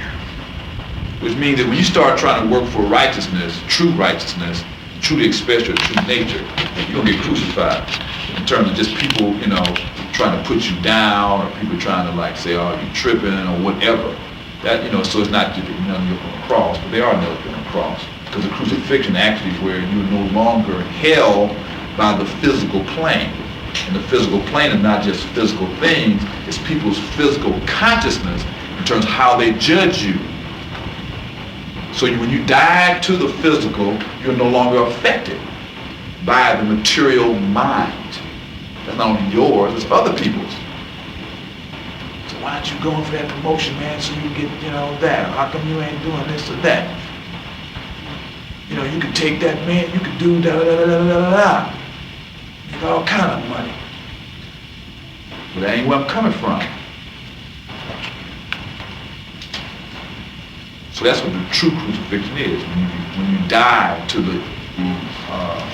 Which means that when you start trying to work for righteousness, truly express your true nature, you're going to get crucified. In terms of just people, trying to put you down, or people trying to say, oh, you're tripping, or whatever. That, so it's not just you're on the cross, but they are nailed on the cross. Because the crucifixion actually is where you're no longer held by the physical plane. And the physical plane is not just physical things, it's people's physical consciousness in terms of how they judge you. So when you die to the physical, you're no longer affected by the material mind. That's not only yours, it's other people's. So why aren't you going for that promotion, man, so you get, that? How come you ain't doing this or that? You could take that, man, you could do da-da-da-da-da-da-da. Make all kind of money. But that ain't where I'm coming from. So that's what the true crucifixion is. When you die to the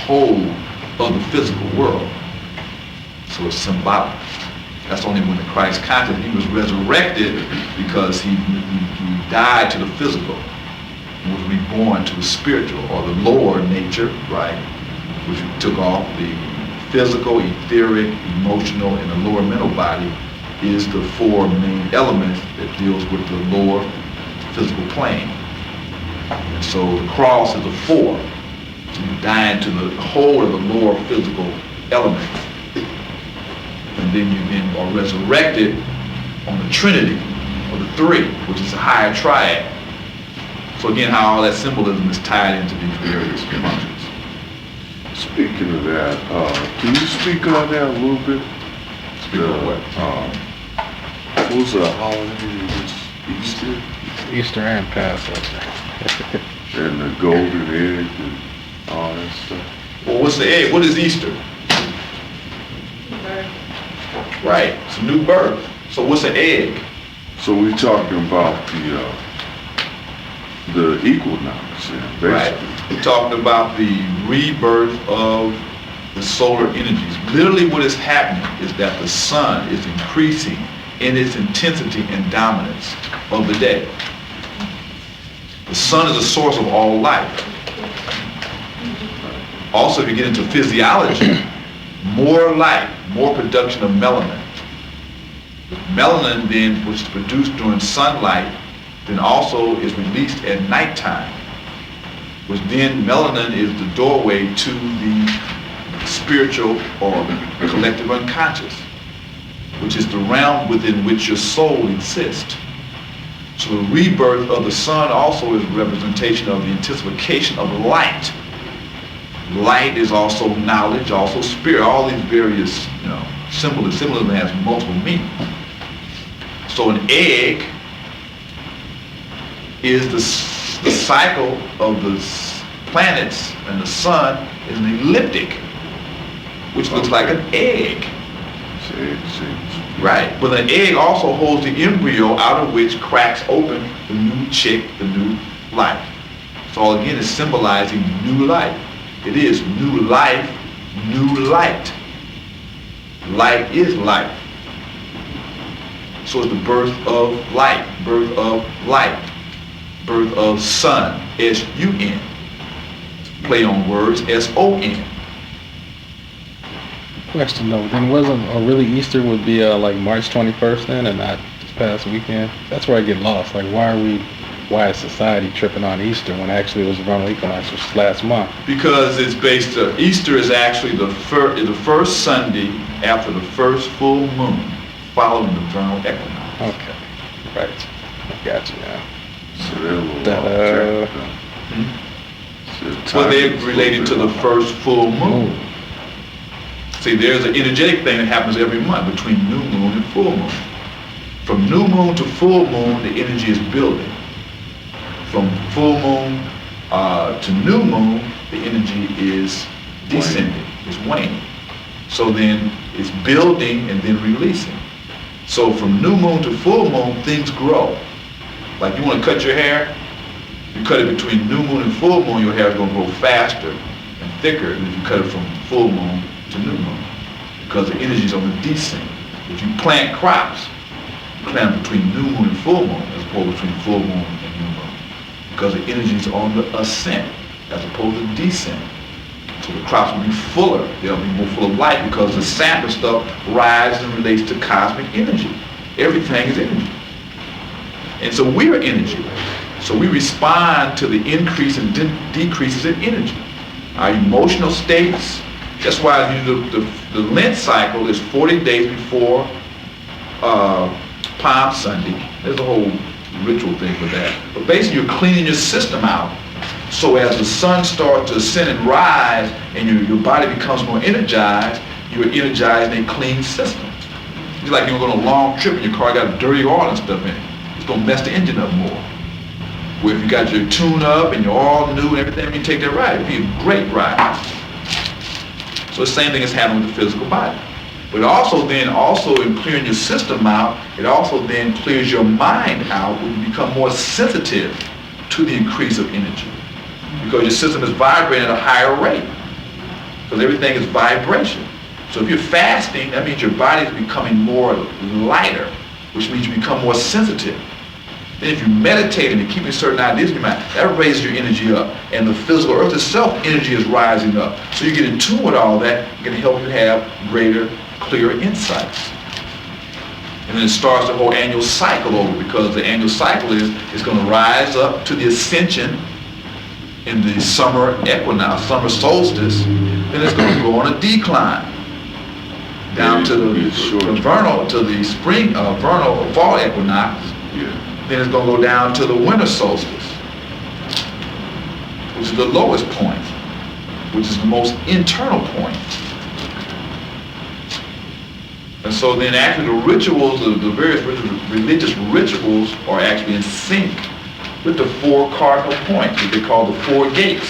whole of the physical world. So it's symbolic. That's only when the Christ consciousness, he was resurrected because he died to the physical and was reborn to the spiritual or the lower nature, right? Which took off the physical, etheric, emotional, and the lower mental body is the four main elements that deals with the lower physical plane. And so the cross is the four. So you die into the whole of the lower physical elements. And then you then are resurrected on the Trinity, or the three, which is a higher triad. So again, how all that symbolism is tied into these various functions. Speaking of that, can you speak on that a little bit? Speak on what? What was the holiday? Easter? Easter and Passover. And the golden egg and all that stuff. Well, what's the egg? What is Easter? Right, it's a new birth. So what's an egg? So we're talking about the equinox, yeah, basically. Right. We're talking about the rebirth of the solar energies. Literally what is happening is that the sun is increasing in its intensity and dominance of the day. The sun is the source of all life. Also, if you get into physiology, more light, more production of melanin. Melanin then, which is produced during sunlight, then also is released at nighttime, which then melanin is the doorway to the spiritual or collective unconscious, which is the realm within which your soul exists. So the rebirth of the sun also is a representation of the intensification of light. Light is also knowledge, also spirit, all these various, symbolism has multiple meanings. So an egg is the cycle of the planets, and the sun is an elliptic, which looks like an egg. Right, but an egg also holds the embryo out of which cracks open the new chick, the new life. So all again is symbolizing new life. It is new life, new light. Light is life. So it's the birth of light, birth of light, birth of sun, S-U-N. Play on words, S-O-N. Question though, then wasn't really Easter would be like March 21st then, and not this past weekend? That's where I get lost. Like, why is society tripping on Easter when actually it was the vernal equinox, which was last month? Because it's based, Easter is actually the first Sunday after the first full moon following the vernal equinox. Okay, right. I got you now. So they're a little Well, they're related to the first full moon. See, there's an energetic thing that happens every month between new moon and full moon. From new moon to full moon, the energy is building. From full moon to new moon, the energy is descending, it's waning. So then it's building and then releasing. So from new moon to full moon, things grow. Like you want to cut your hair, you cut it between new moon and full moon, your hair is going to grow faster and thicker than if you cut it from full moon to new moon, because the energy is on the descent. If you plant crops, you plant between new moon and full moon as opposed to between full moon and new moon, because the energy is on the ascent as opposed to descent. So the crops will be fuller, they'll be more full of light because the sap and stuff rises and relates to cosmic energy. Everything is energy. And so we're energy. So we respond to the increase and decreases in energy. Our emotional states, that's why the Lent cycle is 40 days before Palm Sunday. There's a whole ritual thing for that. But basically you're cleaning your system out. So as the sun starts to ascend and rise and your body becomes more energized, you're energizing a clean system. It's like you're going on a long trip and your car got dirty oil and stuff in it. It's going to mess the engine up more. Where if you got your tune up and you're all new and everything, when you take that ride, it'll be a great ride. So the same thing is happening with the physical body. But also in clearing your system out, it also then clears your mind out when you become more sensitive to the increase of energy. Because your system is vibrating at a higher rate. Because everything is vibration. So if you're fasting, that means your body is becoming more lighter, which means you become more sensitive. Then if you meditate and keep certain ideas in your mind, that raises your energy up. And the physical earth itself, energy is rising up. So you get in tune with all that, it can help you have greater, clearer insights. And then it starts the whole annual cycle over, because the annual cycle is going to rise up to the ascension in the summer equinox, summer solstice. Then it's going to go on a decline down to the vernal, to the spring, vernal, fall equinox. Then it's going to go down to the winter solstice, which is the lowest point, which is the most internal point. And so then actually the rituals, the various religious rituals are actually in sync with the 4 cardinal points, that they call the 4 gates.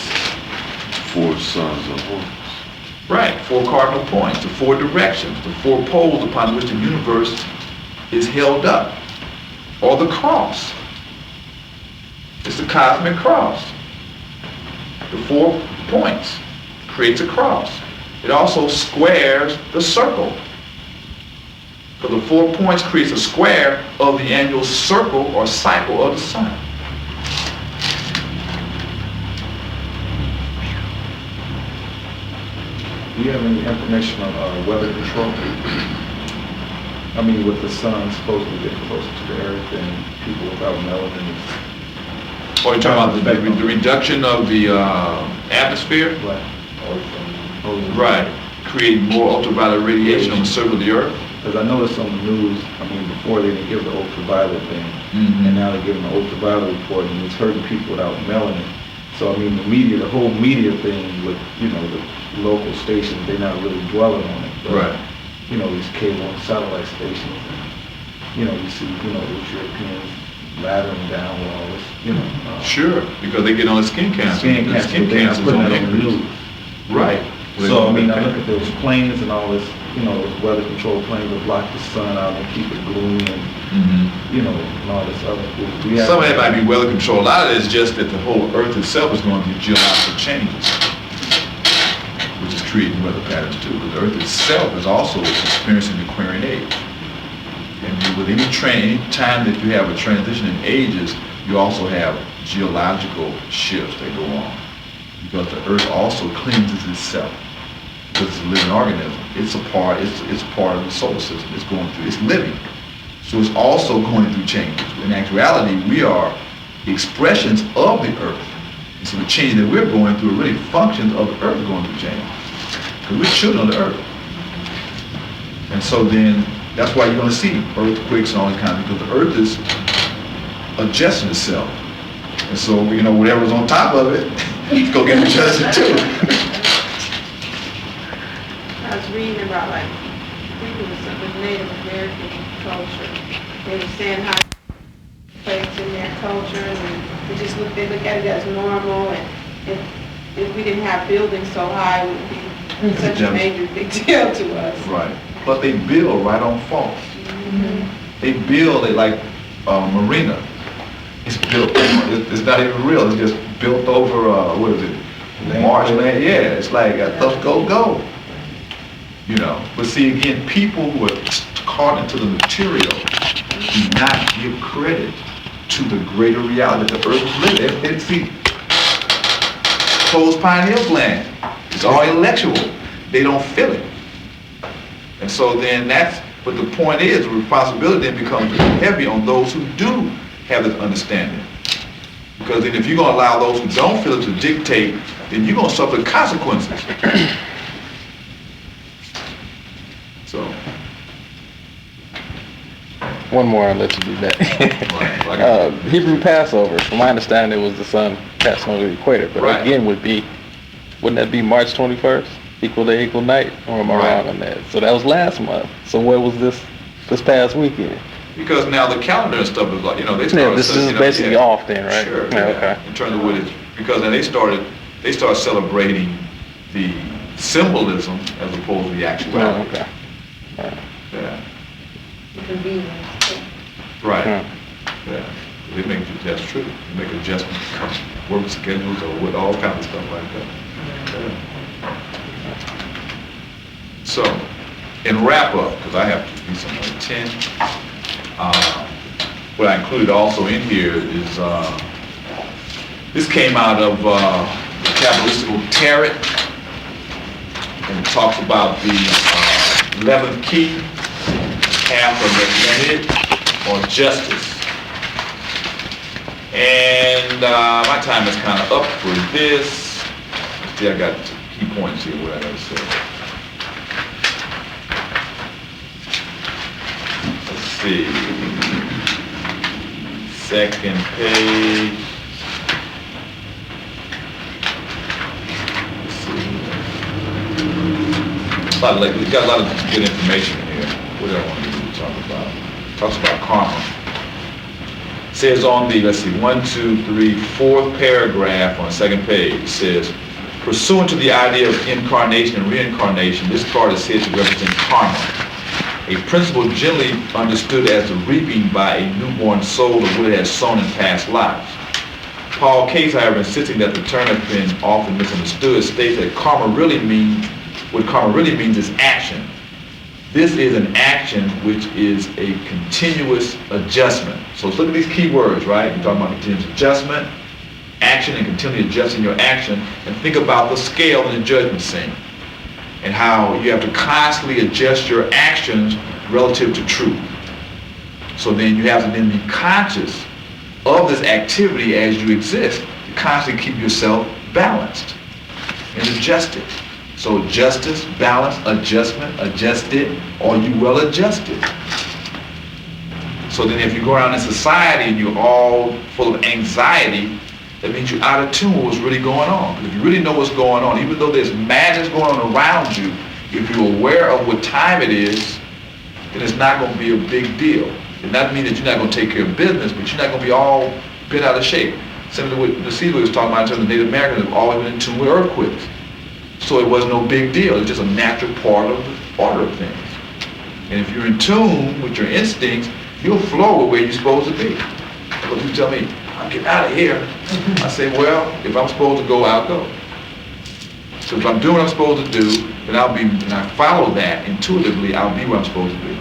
4 sons of horses. Right, 4 cardinal points, the 4 directions, the 4 poles upon which the universe is held up. Or the cross. It's the cosmic cross. The 4 points creates a cross. It also squares the circle. So the 4 points creates a square of the annual circle or cycle of the sun. Do you have any information on weather control? I mean, with the sun supposedly getting closer to the earth and people without melanin. Oh, you're talking about the reduction of the atmosphere? Right. Right. Creating more ultraviolet radiation on the surface of the earth? Because I noticed on the news, I mean, before they didn't give the ultraviolet thing, and now they're giving the ultraviolet report, and it's hurting people without melanin. So, I mean, the media, the whole media thing with, you know, the local stations, they're not really dwelling on it. But, right. You know, these cable and satellite stations, and, you know, you see, you know, those Europeans laddering down with all this, you know. Sure, because they get on the skin cancer. Skin cancer is on the news. Right. So, I mean, I look at those planes and all this, you know, those weather control planes that block the sun out and keep it gloomy and, you know, and all this other stuff. Some of that might be weather control. A lot of it is just that the whole earth itself is going through geological changes, which is creating weather patterns too. But the earth itself is also experiencing the Aquarian age. And with any time that you have a transition in ages, you also have geological shifts that go on. Because the earth also cleanses itself. Because it's a living organism. It's a part of the solar system. It's going through, it's living. So it's also going through changes. In actuality, we are expressions of the earth. And so the change that we're going through are really functions of the earth going through change. Because we're children of the earth. And so then, that's why you're going to see earthquakes and all that kind of, because the earth is adjusting itself. And so, you know, whatever's on top of it, it's going to get adjusted too. I was reading about, like, I think it was Native American culture. They were saying how place in their culture, and they look at it as normal, and if we didn't have buildings so high, it wouldn't be such a major big deal to us. Right. But they build right on fault. They build it like marina. It's built. It's not even real. It's just built over. What is it? Marshland. Yeah. It's like go. You know. But see again, people who are caught into the material do not give credit to the greater reality that the earth is living. They see closed pineal gland. It's all intellectual. They don't feel it. And so then but the point is, the responsibility then becomes heavy on those who do have this understanding. Because then if you're going to allow those who don't feel it to dictate, then you're going to suffer the consequences. So. One more, I'll let you do that. Hebrew Passover, from my understanding, it was the sun passing over the equator. But again, wouldn't that be March 21st? Equal day, equal night, or am I wrong on that? So that was last month. So where was this past weekend? Because now the calendar and stuff is like, you know, they started. Yeah, this is basically off then, right? Sure. Yeah, okay. In terms of what it's, because then they started celebrating the symbolism as opposed to the actuality. Oh, okay. All right. Yeah. Convenience. Right. Yeah. Yeah. They make, that's true. They make adjustments, work schedules, or with all kinds of stuff like that. Yeah. So, in wrap up, because I have to be somewhere at 10, what I included also in here is, this came out of the Kabbalistical Tarot, and it talks about the 11th key, half represented, or justice. And my time is kind of up for this. See, I got key points here, what I got to say. Let's see. Second page. Let's see. We got a lot of good information here. What do I want to talk about? Talks about karma. Says on the, let's see, 4th paragraph on the second page, it says, pursuant to the idea of incarnation and reincarnation, this card is said to represent karma, a principle generally understood as the reaping by a newborn soul of what it has sown in past lives. Paul Case, however, insisting that the term has been often misunderstood, states that karma really means is action. This is an action which is a continuous adjustment. So let's look at these key words, right? You're talking about continuous adjustment, action, and continually adjusting your action, and think about the scale in the judgment scene and how you have to constantly adjust your actions relative to truth. So then you have to then be conscious of this activity as you exist to constantly keep yourself balanced and adjusted. So justice, balance, adjustment, adjusted, or you well adjusted. So then if you go around in society and you're all full of anxiety, that means you're out of tune with what's really going on. Because if you really know what's going on, even though there's madness going on around you, if you're aware of what time it is, then it's not going to be a big deal. It doesn't mean that you're not going to take care of business, but you're not going to be all bent out of shape. Similar to what Dadisi was talking about in terms of Native Americans have always been in tune with earthquakes. So it was no big deal. It's just a natural part of the order of things. And if you're in tune with your instincts, you'll flow with where you're supposed to be. But you tell me, I'm getting out of here. I say, well, if I'm supposed to go, I'll go. So if I'm doing what I'm supposed to do, then I'll be, and I follow that intuitively, I'll be where I'm supposed to be.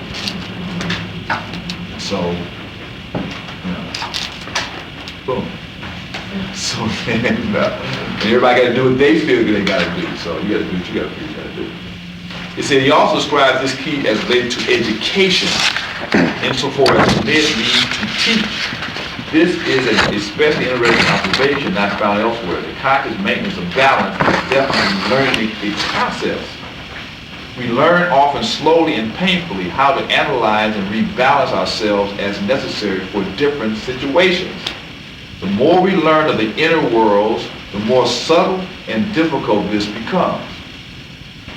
So, boom. So then, and everybody got to do what they feel they got to do. So you got to do what you got to do. It said he also describes this key as related to education, insofar as it means to teach. This is an especially interesting observation not found elsewhere. The conscious maintenance of balance is definitely learning a process. We learn often slowly and painfully how to analyze and rebalance ourselves as necessary for different situations. The more we learn of the inner worlds, the more subtle and difficult this becomes.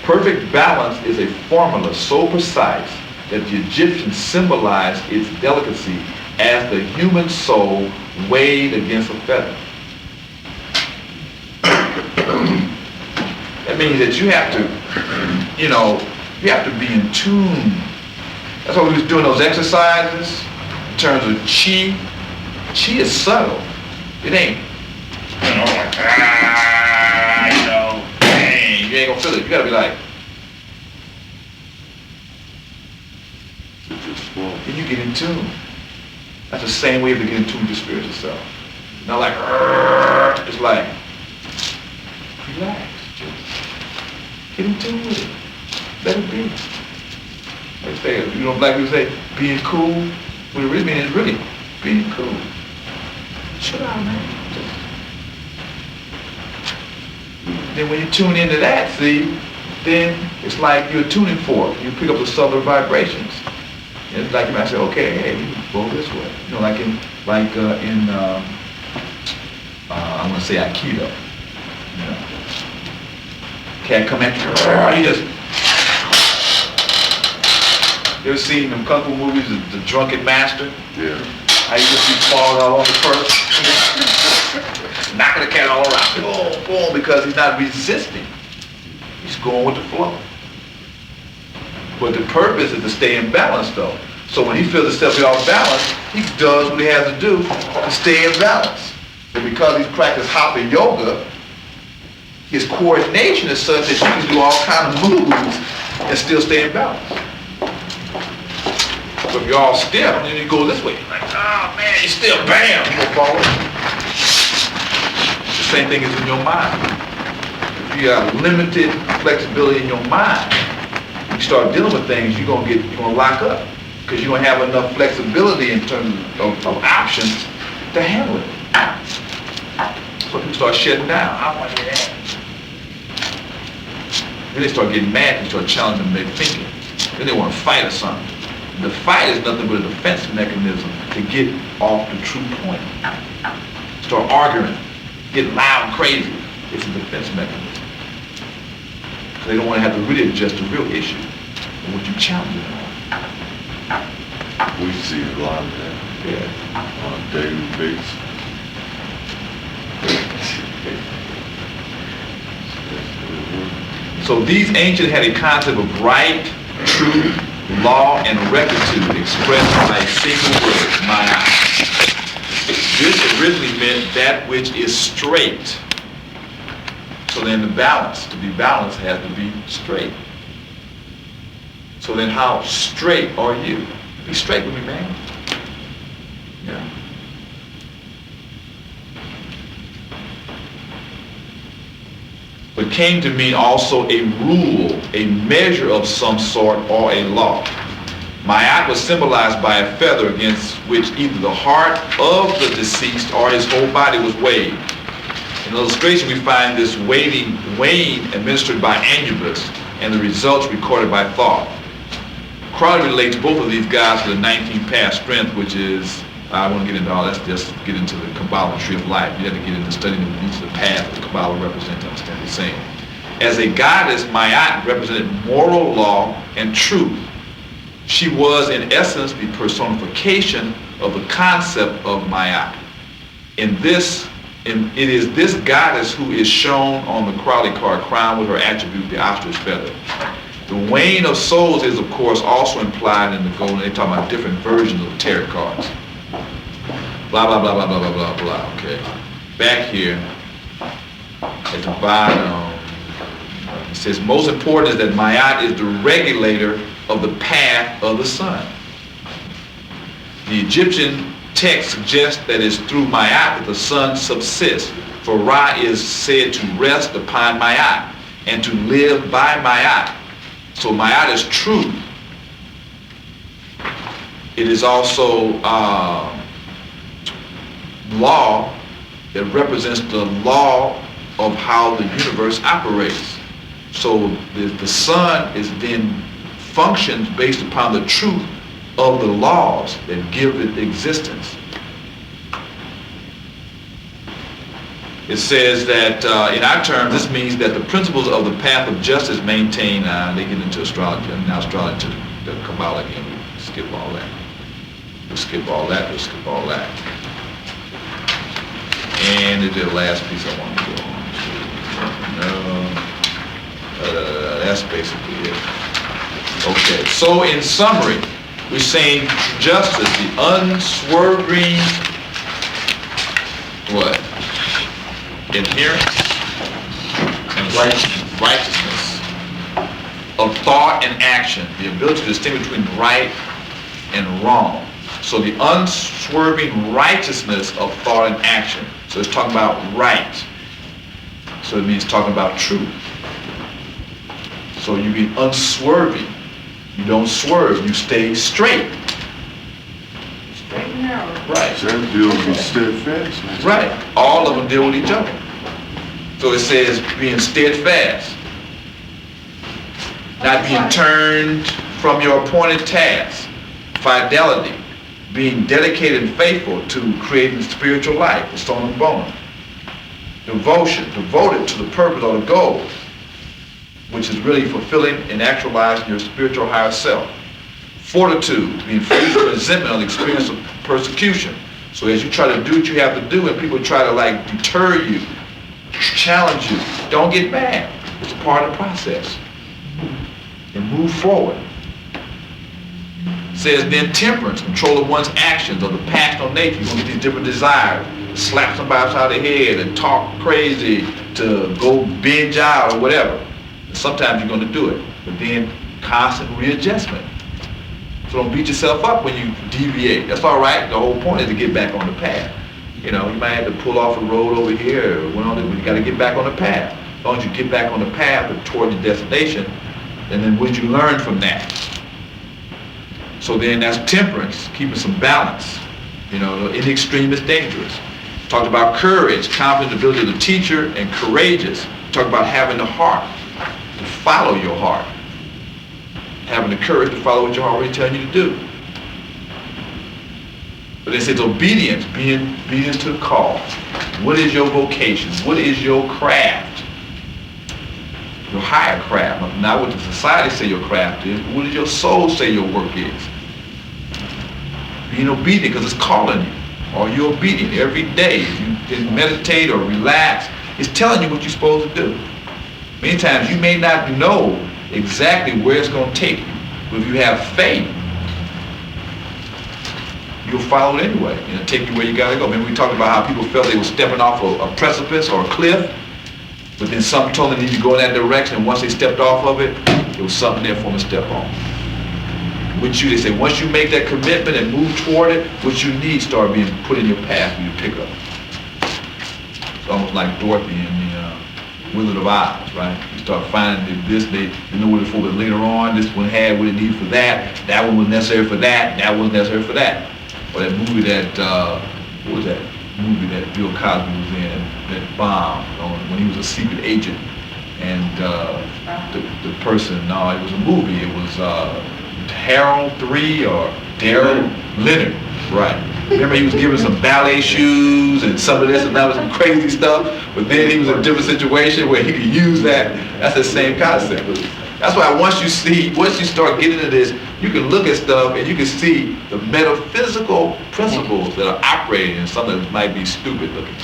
Perfect balance is a formula so precise that the Egyptians symbolized its delicacy as the human soul weighed against a feather. That means that you have to, you have to be in tune. That's why we was doing those exercises in terms of chi. Chi is subtle. It ain't, like, dang, you ain't gonna feel it. You gotta be like, and you get in tune. That's the same way to get in tune with your spiritual self. Not like, it's like, relax, just get in tune with it. Let it be. Like I say, black people say, being cool, what it really means is really being cool. Chill out, man. Then when you tune into that, see, then it's like you're tuning fork. You pick up the subtle vibrations. And it's like you might say, okay, hey, you go this way. Like in I'm gonna say Aikido. Can't come at you. He just. You ever seen them kung fu movies, the Drunken Master? Yeah. I used to see falling all over the person, knocking the cat all around, boom, boom, because he's not resisting. He's going with the flow. But the purpose is to stay in balance, though. So when he feels himself off balance, he does what he has to do to stay in balance. But because he's practiced Hatha yoga, his coordination is such that you can do all kinds of moves and still stay in balance. So if you're all stiff, then you go this way. Like, oh man, you're still, bam, you go forward. The same thing is in your mind. If you have limited flexibility in your mind, you start dealing with things, you're gonna lock up. Because you don't have enough flexibility in terms of options to handle it. So people start shutting down. I don't want to hear that. Then they start getting mad and start challenging their thinking. Then they want to fight or something. The fight is nothing but a defense mechanism to get off the true point. Start arguing, get loud and crazy. It's a defense mechanism. So they don't want to have to really address the real issue of what you challenge them on. We see a lot of that. Yeah. On a daily basis. So these ancients had a concept of right, truth, law, and rectitude expressed by a single word, maya. This originally meant that which is straight. So then the balance, to be balanced, has to be straight. So then how straight are you? Be straight with me, man. Yeah. But came to mean also a rule, a measure of some sort, or a law. Ma'at was symbolized by a feather against which either the heart of the deceased or his whole body was weighed. In illustration, we find this weighing administered by Anubis and the results recorded by thought. Crowley relates both of these gods to the 19th path strength, which is, I won't get into all that, just get into the Kabbalah tree of life. You have to get into studying each of the paths that Kabbalah represents to understand the same. As a goddess, Ma'at represented moral law and truth. She was, in essence, the personification of the concept of Ma'at. It is this goddess who is shown on the Crowley card, crowned with her attribute, the ostrich feather. The weighing of souls is, of course, also implied in the golden. They talk about different versions of the tarot cards. Blah, blah, blah, blah, blah, blah, blah, blah. Okay. Back here, at the bottom, it says, most important is that Ma'at is the regulator of the path of the sun. The Egyptian text suggests that it's through Ma'at that the sun subsists, for Ra is said to rest upon Ma'at and to live by Ma'at. So Ma'at is truth. It is also law that represents the law of how the universe operates. So the sun is then functions based upon the truth of the laws that give it existence. It says that in our terms, this means that the principles of the path of justice maintain, they get into astrology, now astrology to the Kabbalah again, we skip all that. We'll skip all that, we'll skip all that. And it's the last piece I want to go on to. No, that's basically it. Okay, so in summary, we're saying justice, the unswerving, what? Adherence and righteousness of thought and action, the ability to distinguish between right and wrong. So the unswerving righteousness of thought and action. So it's talking about right. So it means talking about truth. So you be unswerving. You don't swerve, you stay straight. Straight and narrow. Right. So that deals with steadfastness. Right. All of them deal with each other. So it says being steadfast. Not being turned from your appointed task. Fidelity. Being dedicated and faithful to creating spiritual life, the stone and bone. Devotion, devoted to the purpose or the goal, which is really fulfilling and actualizing your spiritual higher self. Fortitude, being free from resentment on the experience of persecution. So as you try to do what you have to do and people try to deter you, challenge you, don't get mad. It's a part of the process. And move forward. It says then temperance, control of one's actions or the passionate nature. You want to get these different desires. Slap somebody upside the head and talk crazy, to go binge out or whatever. Sometimes you're going to do it, but then constant readjustment. So don't beat yourself up when you deviate. That's all right. The whole point is to get back on the path. You know, you might have to pull off a road over here, or but you got to get back on the path. As long as you get back on the path toward your destination, and then what you learn from that. So then that's temperance, keeping some balance. You know, in the extreme is dangerous. Talked about courage, confident ability of the teacher, and courageous. Talked about having the heart to follow your heart. Having the courage to follow what your heart already telling you to do. But it says obedience, being obedience to the call. What is your vocation? What is your craft? Your higher craft. Not what the society say your craft is, but what does your soul say your work is? Being obedient because it's calling you. Are you obedient every day? If you didn't meditate or relax, it's telling you what you're supposed to do. Many times you may not know exactly where it's going to take you, but if you have faith, you'll follow it anyway, and it'll take you where you got to go. Remember we talked about how people felt they were stepping off a precipice or a cliff, but then something told them they need to go in that direction, and once they stepped off of it, there was something there for them to step on. With you, they say, once you make that commitment and move toward it, what you need start being put in your path for you to pick up. It's almost like Dorothy in the Wizard of Oz, right? You start finding this, they know what it's for, but later on, this one had what it needed for that one was necessary for that wasn't necessary for that. Or that movie that, what was that movie that Bill Cosby was in, that bomb, when he was a secret agent, and the person, no, it was a movie, it was Harold 3 or Daryl Leonard, right? Remember he was given some ballet shoes and some of this and that was some crazy stuff, but then he was in a different situation where he could use that. That's the same concept. That's why once you start getting into this, you can look at stuff and you can see the metaphysical principles that are operating in something that might be stupid looking.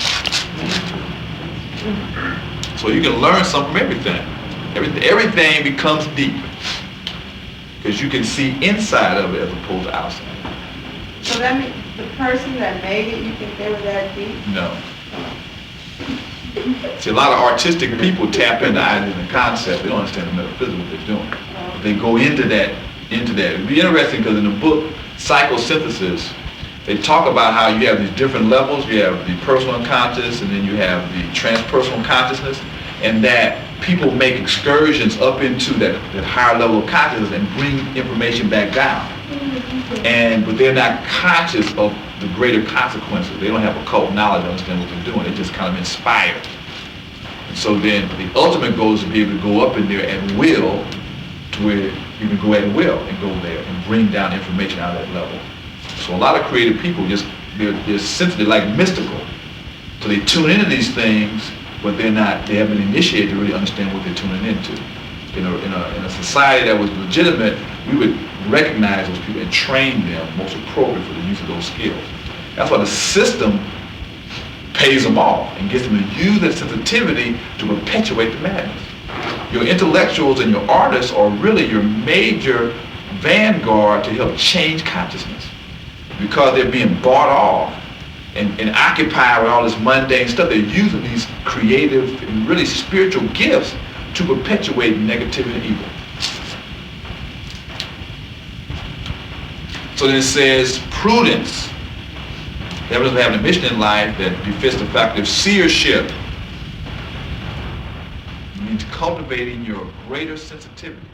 So you can learn something from everything. Everything becomes deep because you can see inside of it as opposed to outside. So that means the person that made it, you think they were that deep? No. See, a lot of artistic people tap into ideas and concepts. They don't understand the metaphysical what they're doing. But they go into that. It'd be interesting because in the book, Psychosynthesis, they talk about how you have these different levels. You have the personal unconscious, and then you have the transpersonal consciousness, and that people make excursions up into that higher level of consciousness and bring information back down. But they're not conscious of the greater consequences. They don't have occult knowledge to understand what they're doing. They're just kind of inspired. And so then the ultimate goal is to be able to go up in there at will, to where you can go at will and go there and bring down information out of that level. So a lot of creative people they're sensitive, like mystical. So they tune into these things, but they haven't been initiated to really understand what they're tuning into. In a society that was legitimate, we would recognize those people and train them most appropriate for the use of those skills. That's why the system pays them off and gets them to use that sensitivity to perpetuate the madness. Your intellectuals and your artists are really your major vanguard to help change consciousness, because they're being bought off and occupied with all this mundane stuff. They're using these creative and really spiritual gifts to perpetuate negativity and evil. So then it says prudence. The evidence of having a mission in life that befits the faculty of seership. It means cultivating your greater sensitivity.